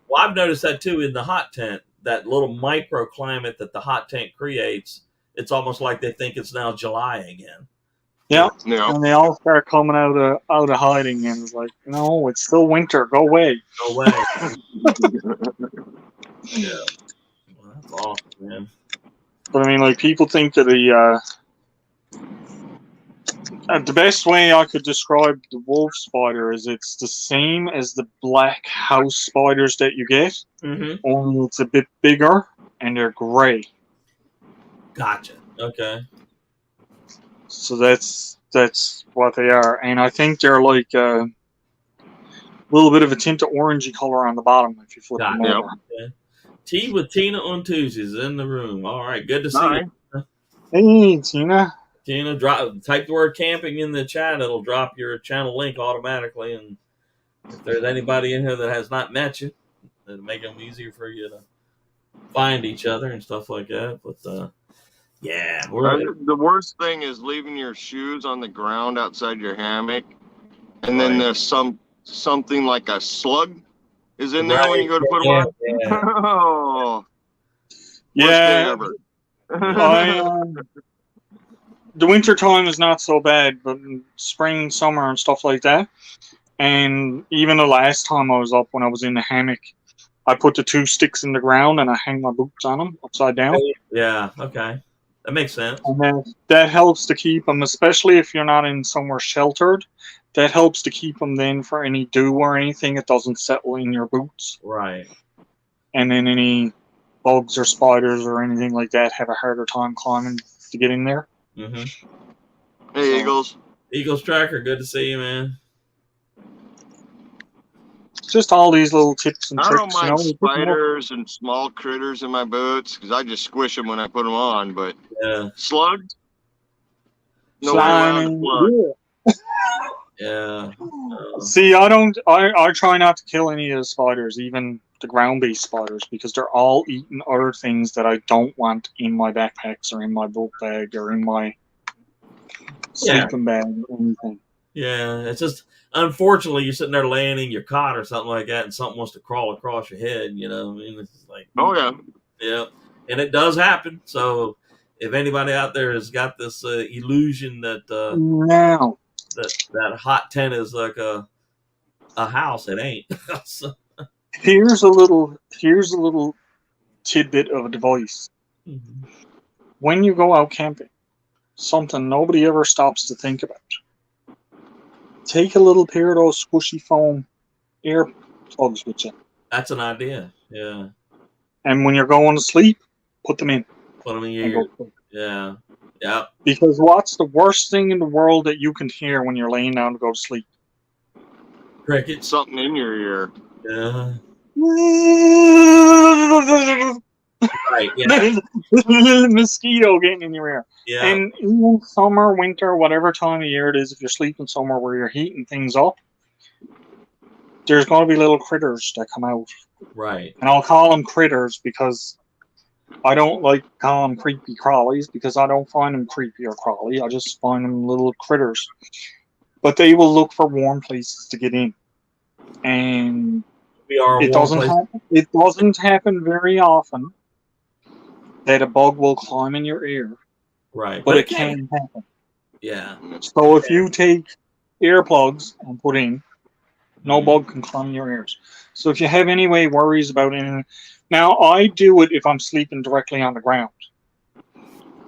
Well, I've noticed that too in the hot tent. That little microclimate that the hot tent creates, it's almost like they think it's now July again. Yeah. Yeah. And they all start coming out of hiding, and it's like, no, it's still winter. Go away. No way. Yeah. Well, that's awesome, man. But I mean, like, people think that the best way I could describe the wolf spider is it's the same as the black house spiders that you get, Mm-hmm. only it's a bit bigger and they're gray. Gotcha. Okay. So that's That's what they are, and I think they're like a little bit of a tint of orangey color on the bottom if you flip them Gotcha. over. Yeah. Tea with Tina on Tuesdays in the room. All right, good to see Hi. you. Hey, Tina. Tina, type the word camping in the chat. It'll drop your channel link automatically. And if there's anybody in here that has not met you, it'll make them easier for you to find each other and stuff like that. But yeah, The worst thing is leaving your shoes on the ground outside your hammock, and then Right. there's something like a slug is in there when you go to put them yeah, on. yeah. Oh, worst day Yeah, ever. the winter time is not so bad, but spring, summer, and stuff like that. And even the last time I was up, when I was in the hammock, I put the 2 sticks in the ground and I hang my boots on them upside down. Yeah, okay. That makes sense. And then that helps to keep them, especially if you're not in somewhere sheltered. That helps to keep them then for any dew or anything. It doesn't settle in your boots. Right. And then any bugs or spiders or anything like that have a harder time climbing to get in there. Mm-hmm. Hey, Eagles. Eagles Tracker, good to see you, man. Just all these little tips and I tricks, don't mind you know. spiders and small critters in my boots because I just squish them when I put them on. But Yeah. slugs, nobody around to slug. Yeah. See, I try not to kill any of the spiders, even the ground-based spiders, because they're all eating other things that I don't want in my backpacks or in my book bag or in my sleeping bag or anything. Yeah, it's just unfortunately you're sitting there laying in your cot or something like that, and something wants to crawl across your head. You know, I mean, it's like, Oh yeah, yeah, and it does happen. So if anybody out there has got this illusion that Now, that hot tent is like a house, it ain't. So, here's a little tidbit of advice. mhm. When you go out camping, something nobody ever stops to think about. Take a little pair of those squishy foam ear plugs with you. That's an idea. Yeah, And when you're going to sleep, put them in. put them in and your go ear. sleep. Yeah, yeah. Because what's the worst thing in the world that you can hear when you're laying down to go to sleep? Crickets. something in your ear. Yeah. Right. Yeah. Little mosquito getting in your ear. Yeah. And even summer, winter, whatever time of year it is, if you're sleeping somewhere where you're heating things up, there's going to be little critters that come out. Right. And I'll call them critters because I don't like calling them creepy crawlies because I don't find them creepy or crawly. I just find them little critters. But they will look for warm places to get in. And We are it doesn't happen very often that a bug will climb in your ear. Right. But it can happen. Yeah. So if you take earplugs and put in, no bug can climb in your ears. So if you have any worries about anything, now I do it if I'm sleeping directly on the ground.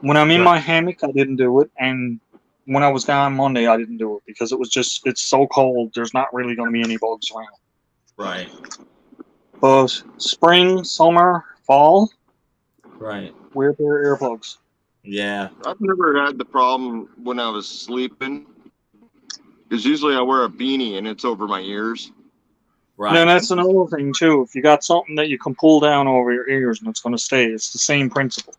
When I'm in my hammock, I didn't do it, and when I was gone Monday, I didn't do it because it's so cold. There's not really going to be any bugs around. Right. But spring, summer, fall, Right. wear their earplugs. Yeah. I've never had the problem when I was sleeping because usually I wear a beanie and it's over my ears. Right. And that's another thing too. If you got something that you can pull down over your ears and it's going to stay, it's the same principle.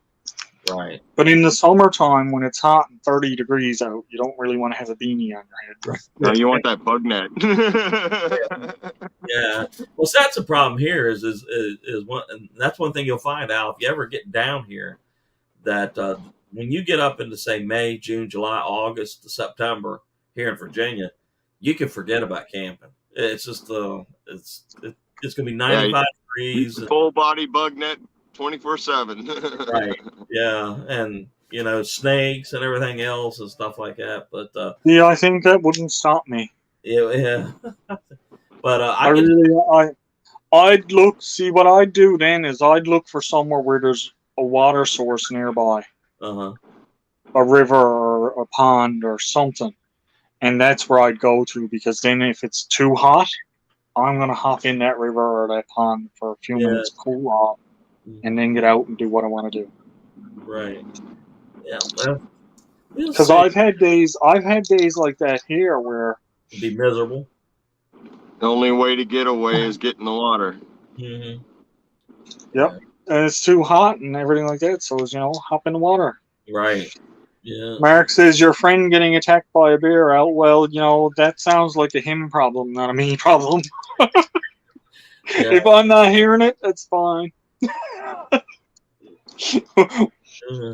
Right. But in the summertime, when it's hot and 30 degrees out, you don't really want to have a beanie on your head. Right. No, you want that bug net. Yeah. Well, so that's the problem here is one, and that's one thing you'll find out if you ever get down here, that when you get up into say May, June, July, August to September here in Virginia, you can forget about camping. It's just it's going to be 95 degrees. Full body bug net 24/7. Right. Yeah. And, you know, snakes and everything else and stuff like that. But, yeah, I think that wouldn't stop me. Yeah. But, I'd look, see what I'd do then is I'd look for somewhere where there's a water source nearby, uh-huh. a river or a pond or something. And that's where I'd go to because then if it's too hot, I'm going to hop in that river or that pond for a few minutes, cool off, and then get out and do what I want to do. Right. Yeah. Well, Because I've had days like that here where It'd be miserable. The only way to get away is get in the water. Mm-hmm. Yep. And it's too hot and everything like that. So, hop in the water. Right. Yeah. Mark says, your friend getting attacked by a bear out. Well, that sounds like a him problem, not a me problem. Yeah. If I'm not hearing it, that's fine. The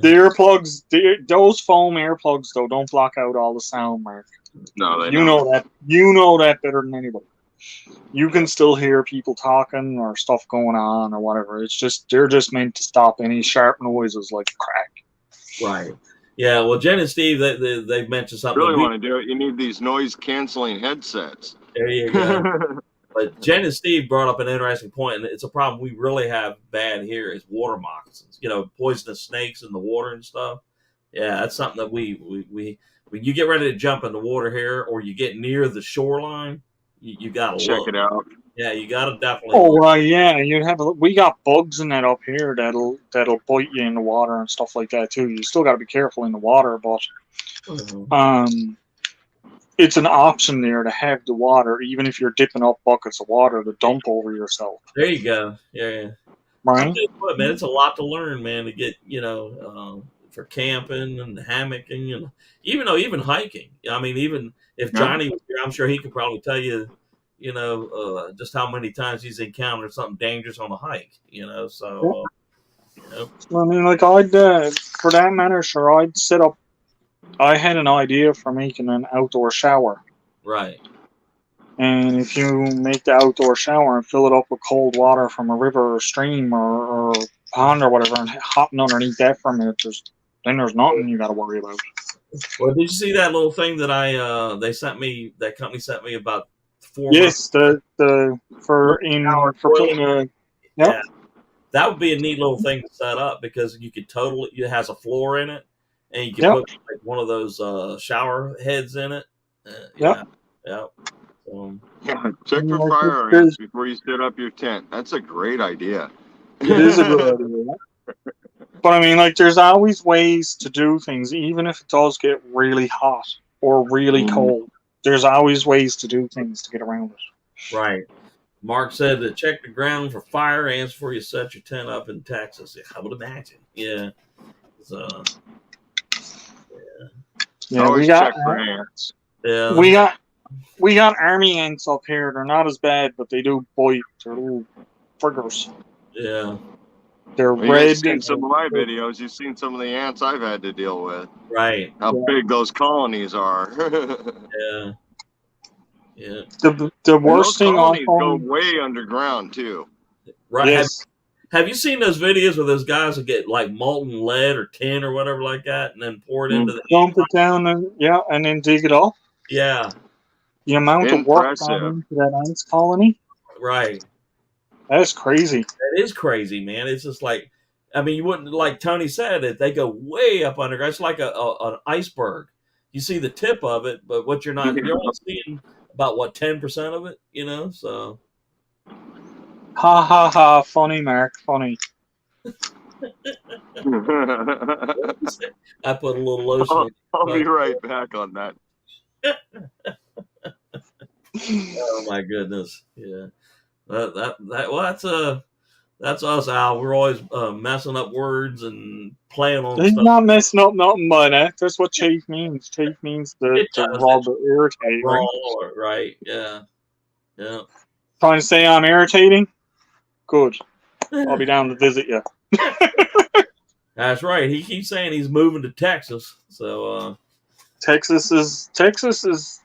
earplugs, those foam earplugs, though, don't block out all the sound, Mark. No, they You don't. know that. You know that better than anybody. You can still hear people talking or stuff going on or whatever. It's just they're just meant to stop any sharp noises like a crack. Right. Yeah. Well, Jen and Steve, they've mentioned something. Really want to do it? You need these noise canceling headsets. There you go. But Jen and Steve brought up an interesting point, and it's a problem we really have bad here is water moccasins. Poisonous snakes in the water and stuff. Yeah, that's something that we when you get ready to jump in the water here, or you get near the shoreline, you gotta Check look. it out. Yeah, you gotta definitely. Oh, yeah, we got bugs in that up here that'll bite you in the water and stuff like that too. You still got to be careful in the water, but it's an option there to have the water, even if you're dipping up buckets of water, to dump over yourself. There you go. Yeah. Right? What, man, it's a lot to learn, man, to get for camping and hammocking and even hiking. I mean, even if Johnny was here, I'm sure he could probably tell you, just how many times he's encountered something dangerous on a hike. So. I mean, like I'd for that matter, sure, I'd set up. I had an idea for making an outdoor shower. Right. And if you make the outdoor shower and fill it up with cold water from a river or stream or pond or whatever, and hopping underneath that for a minute, then there's nothing you got to worry about. Well, did you see that little thing that that company sent me about 4 Yes, months? for putting a. Yep. Yeah, that would be a neat little thing to set up because you could it has a floor in it, and you can put like one of those shower heads in it. Yeah. Check for fire ants before you set up your tent. That's a great idea. It is a good idea. But I mean, like, there's always ways to do things, even if it does get really hot or really cold. There's always ways to do things to get around it. Right. Mark said to check the ground for fire ants before you set your tent up in Texas. I would imagine. Yeah. So. Yeah, always check for ants. Yeah. We got army ants up here. They're not as bad, but they do bite. They're little friggers. Yeah. They're red. You've seen some of my videos. You've seen some of the ants I've had to deal with. Right. How big those colonies are. Yeah. Yeah. The worst thing I go way underground too. Right. Yes. Have you seen those videos where those guys will get like molten lead or tin or whatever like that, and then pour it into the dump it down and then dig it up? Yeah. The amount of work gone into that ants colony. Right. That's crazy. That is crazy, man. It's just like, I mean, you wouldn't, like Tony said, it. They go way up underground. It's like an iceberg. You see the tip of it, but what you're only seeing about 10% of it, so. Ha ha ha! Funny, Mark. Funny. I put a little lotion. I'll be right back on that. Oh my goodness! Yeah, that's us, Al. We're always messing up words and playing on. He's stuff. not messing up nothing by that. That's what Chief means. Chief means to rob or irritate. Right? Yeah. Trying to say I'm irritating? Good. I'll be down to visit you. That's right. He keeps saying he's moving to Texas. So Texas is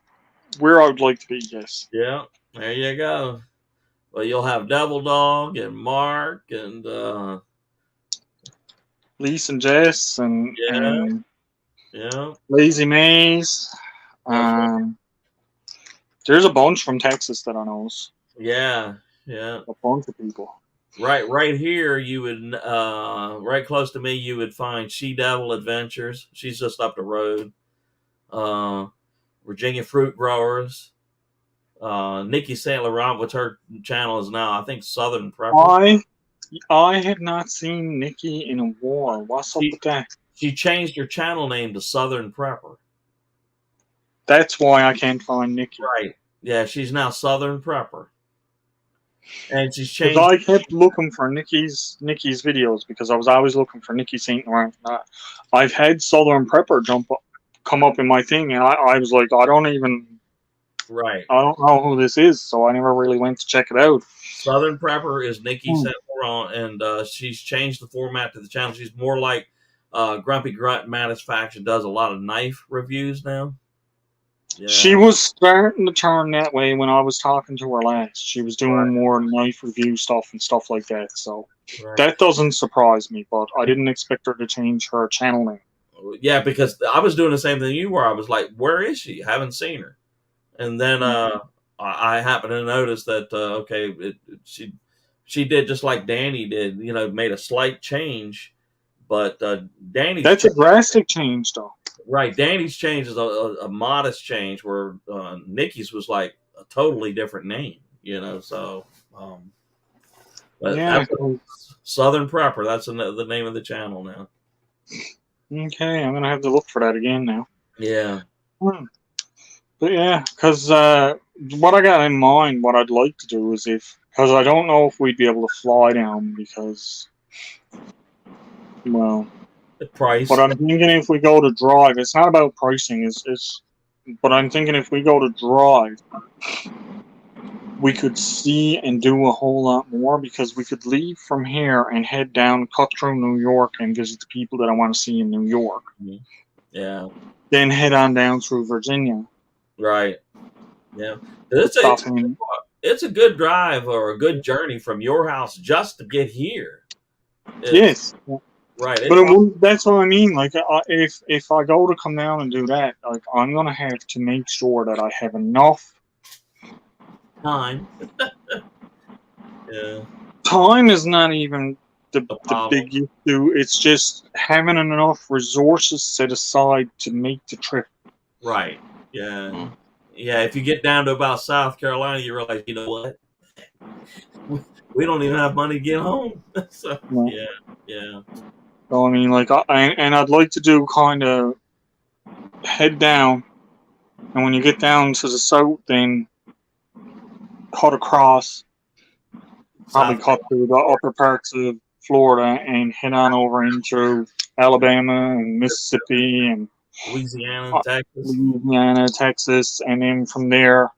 where I would like to be. Yes. Yeah. There you go. Well, you'll have Devil Dog and Mark and Lisa and Jess and Lazy Maze. There's a bunch from Texas that I know. Yeah. A bunch of people. Right here, you would right close to me, you would find She Devil Adventures. She's just up the road. Virginia Fruit Growers. Nikki St. Laurent, which her channel is now, I think, Southern Prepper. I have not seen Nikki in a while. What's up with that? She changed her channel name to Southern Prepper. That's why I can't find Nikki. Right. Yeah, she's now Southern Prepper. And she's Because changed. I kept looking for Nikki's videos because I was always looking for Nikki St. Laurent. I've had Southern Prepper come up in my thing, and I was like, I don't know who this is, so I never really went to check it out. Southern Prepper is Nikki St. Laurent, and she's changed the format to the channel. She's more like Grumpy Grunt Satisfaction does a lot of knife reviews now. Yeah. She was starting to turn that way when I was talking to her last. She was doing more knife review stuff and stuff like that. So that doesn't surprise me, but I didn't expect her to change her channel name. Yeah, because I was doing the same thing you were. I was like, where is she? I haven't seen her. And then I happened to notice that, she did just like Danny did, made a slight change. But Danny's... That's a drastic change, though. Right. Danny's change is a modest change, where Nikki's was like a totally different name, so... But yeah. Southern Prepper, that's the name of the channel now. Okay, I'm going to have to look for that again now. Yeah. But yeah, because what I got in mind, what I'd like to do is because I don't know if we'd be able to fly down because, well, the price. But I'm thinking if we go to drive, it's not about pricing, but I'm thinking if we go to drive, we could see and do a whole lot more because we could leave from here and head down, cut through New York and visit the people that I want to see in New York. Yeah. Then head on down through Virginia. Right. Yeah. It's a good drive or a good journey from your house just to get here. Yes. Right. But that's what I mean. Like, if I go to come down and do that, like, I'm gonna have to make sure that I have enough time. Yeah. Time is not even the big issue. It's just having enough resources set aside to make the trip. Right. Yeah. Yeah. If you get down to about South Carolina, you realize, you know what? We don't even have money to get home. So, yeah. So, I mean, like, I'd like to do kind of head down, and when you get down to the south, then cut across, probably cut through the upper parts of Florida and head on over into Alabama and Mississippi and Louisiana, Texas, and then from there,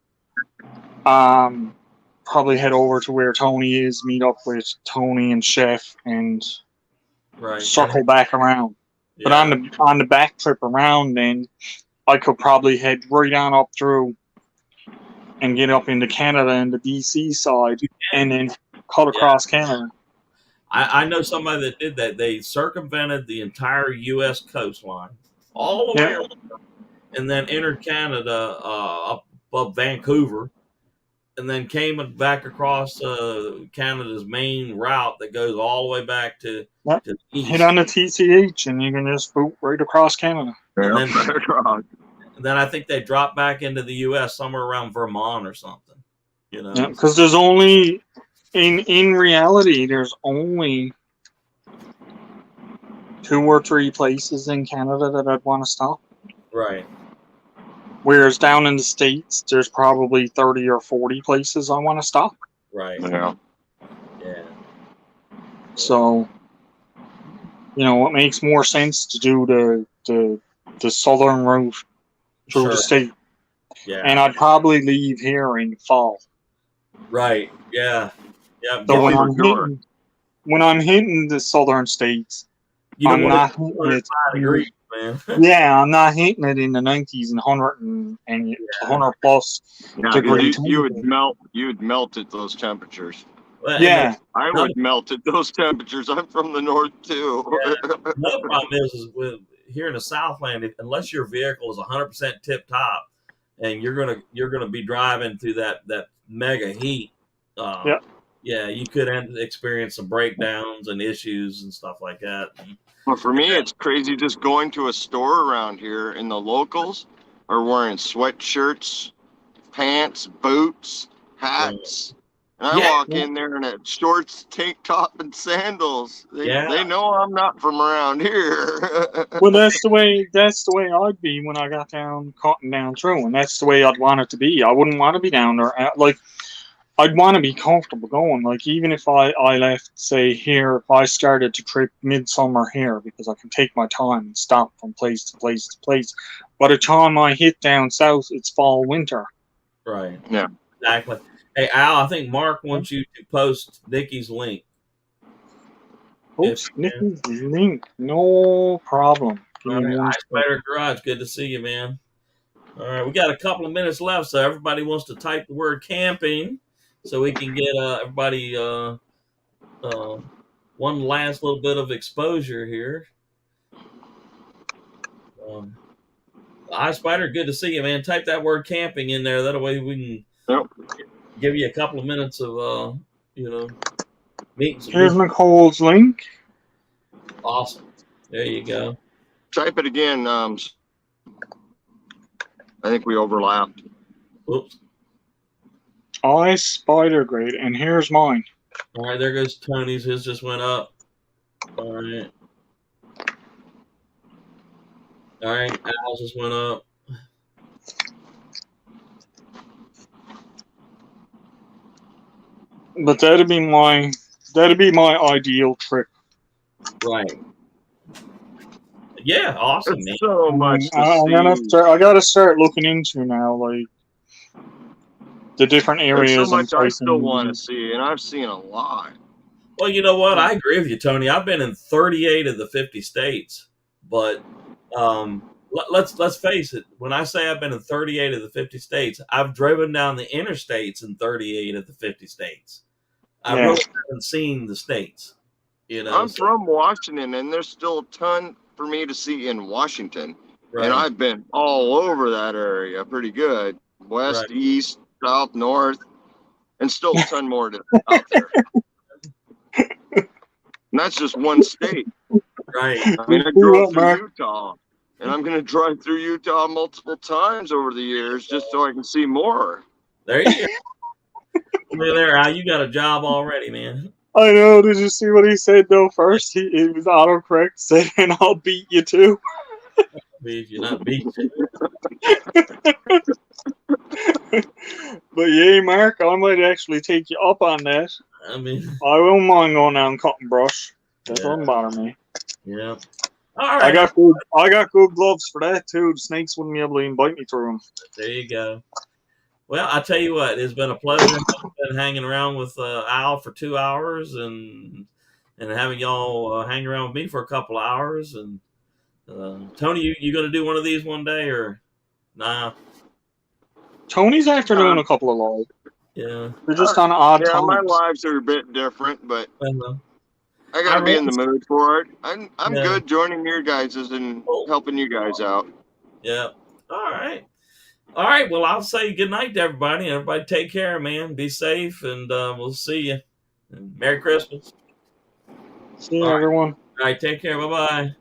probably head over to where Tony is, meet up with Tony and Chef, and circle back around. Yeah. But on the back trip around, then I could probably head right on up through and get up into Canada and the BC side, and then cut across Canada. I know somebody that did that. They circumvented the entire U.S. coastline all the way around, and then entered Canada up above Vancouver, and then came back across Canada's main route that goes all the way back to the east. Hit on the TCH, and you can just boot right across Canada. And then I think they dropped back into the U.S. somewhere around Vermont or something. Because there's only, in reality, there's only 2 or 3 places in Canada that I'd want to stop. Right. Whereas down in the States, there's probably 30 or 40 places I want to stop. Right. Yeah. Yeah. So, it makes more sense to do the southern route through the state. Yeah. And I'd probably leave here in fall. Right. Yeah. Yeah. So when I'm hitting the southern states, I'm not hitting it. Degrees, man. Yeah, I'm not hitting it in the 90s and 100 plus degrees. You would melt at those temperatures. Yeah, I would melt at those temperatures. I'm from the north too. Yeah. Another problem is with here in the Southland, unless your vehicle is 100% tip top, and you're gonna be driving through that mega heat. Yeah, you could experience some breakdowns and issues and stuff like that. Well, for me, it's crazy just going to a store around here, and the locals are wearing sweatshirts, pants, boots, hats, And I Yeah. walk in there in a shorts, tank top, and sandals. They know I'm not from around here. Well, that's the way I'd be when I got down cutting down through, and that's the way I'd want it to be. I wouldn't want to be down there like I'd want to be comfortable going. Like even if I left, say here, if I started to trip midsummer here, because I can take my time and stop from place to place to place. By the time I hit down south, it's fall winter. Right. Yeah. Exactly. Hey Al, I think Mark wants you to post Nikki's link. Oops, Nikki's link, no problem. Give All me right, one Ice Spider Garage, good to see you, man. All right, we got a couple of minutes left, so everybody wants to type the word camping, so we can get everybody one last little bit of exposure here. Ice Spider, good to see you, man. Type that word camping in there. That way we can give you a couple of minutes of meeting some Here's people. Nicole's link. Awesome. There you go. Type it again. I think we overlapped. Oops. Ice Spider Grade, and here's mine. All right, there goes Tony's. His just went up. All right. All right, Al's just went up. But that'd be my ideal trip. Right. Yeah, awesome, man. It's so much to I gotta start looking into now, like the different There's areas. so much I still want to see, and I've seen a lot. Well, you know what? I agree with you, Tony. I've been in 38 of the 50 states, but let's face it. When I say I've been in 38 of the 50 states, I've driven down the interstates in 38 of the 50 states. I really haven't seen the states. I'm from Washington, and there's still a ton for me to see in Washington. Right. And I've been all over that area pretty good. West, east, south, north, and still a ton more out there. And that's just one state. Right. I mean, I drove through Utah, and I'm going to drive through Utah multiple times over the years just so I can see more. There you go. Look there, Al. You got a job already, man. I know. Did you see what he said though? First, it was autocorrect saying, "And I'll beat you too." Beat you, not beat you. But yeah, Mark, I might actually take you up on that. I mean, I won't mind going down and cutting brush. That doesn't bother me. Yeah. All right. I got good gloves for that too. The snakes wouldn't be able to even bite me through them. There you go. Well, I tell you what, it's been a pleasure been hanging around with Al for 2 hours and having y'all hang around with me for a couple of hours. And Tony, you going to do one of these one day or nah? Tony's after doing a couple of lives. Yeah. They're just on odd times. My lives are a bit different, but I got to be in the mood for it. I'm good joining your guys's and helping you guys out. Yeah. All right. All right. Well, I'll say good night to everybody. Everybody take care, man. Be safe, and we'll see you. And Merry Christmas. See you, everyone. All right. Take care. Bye-bye.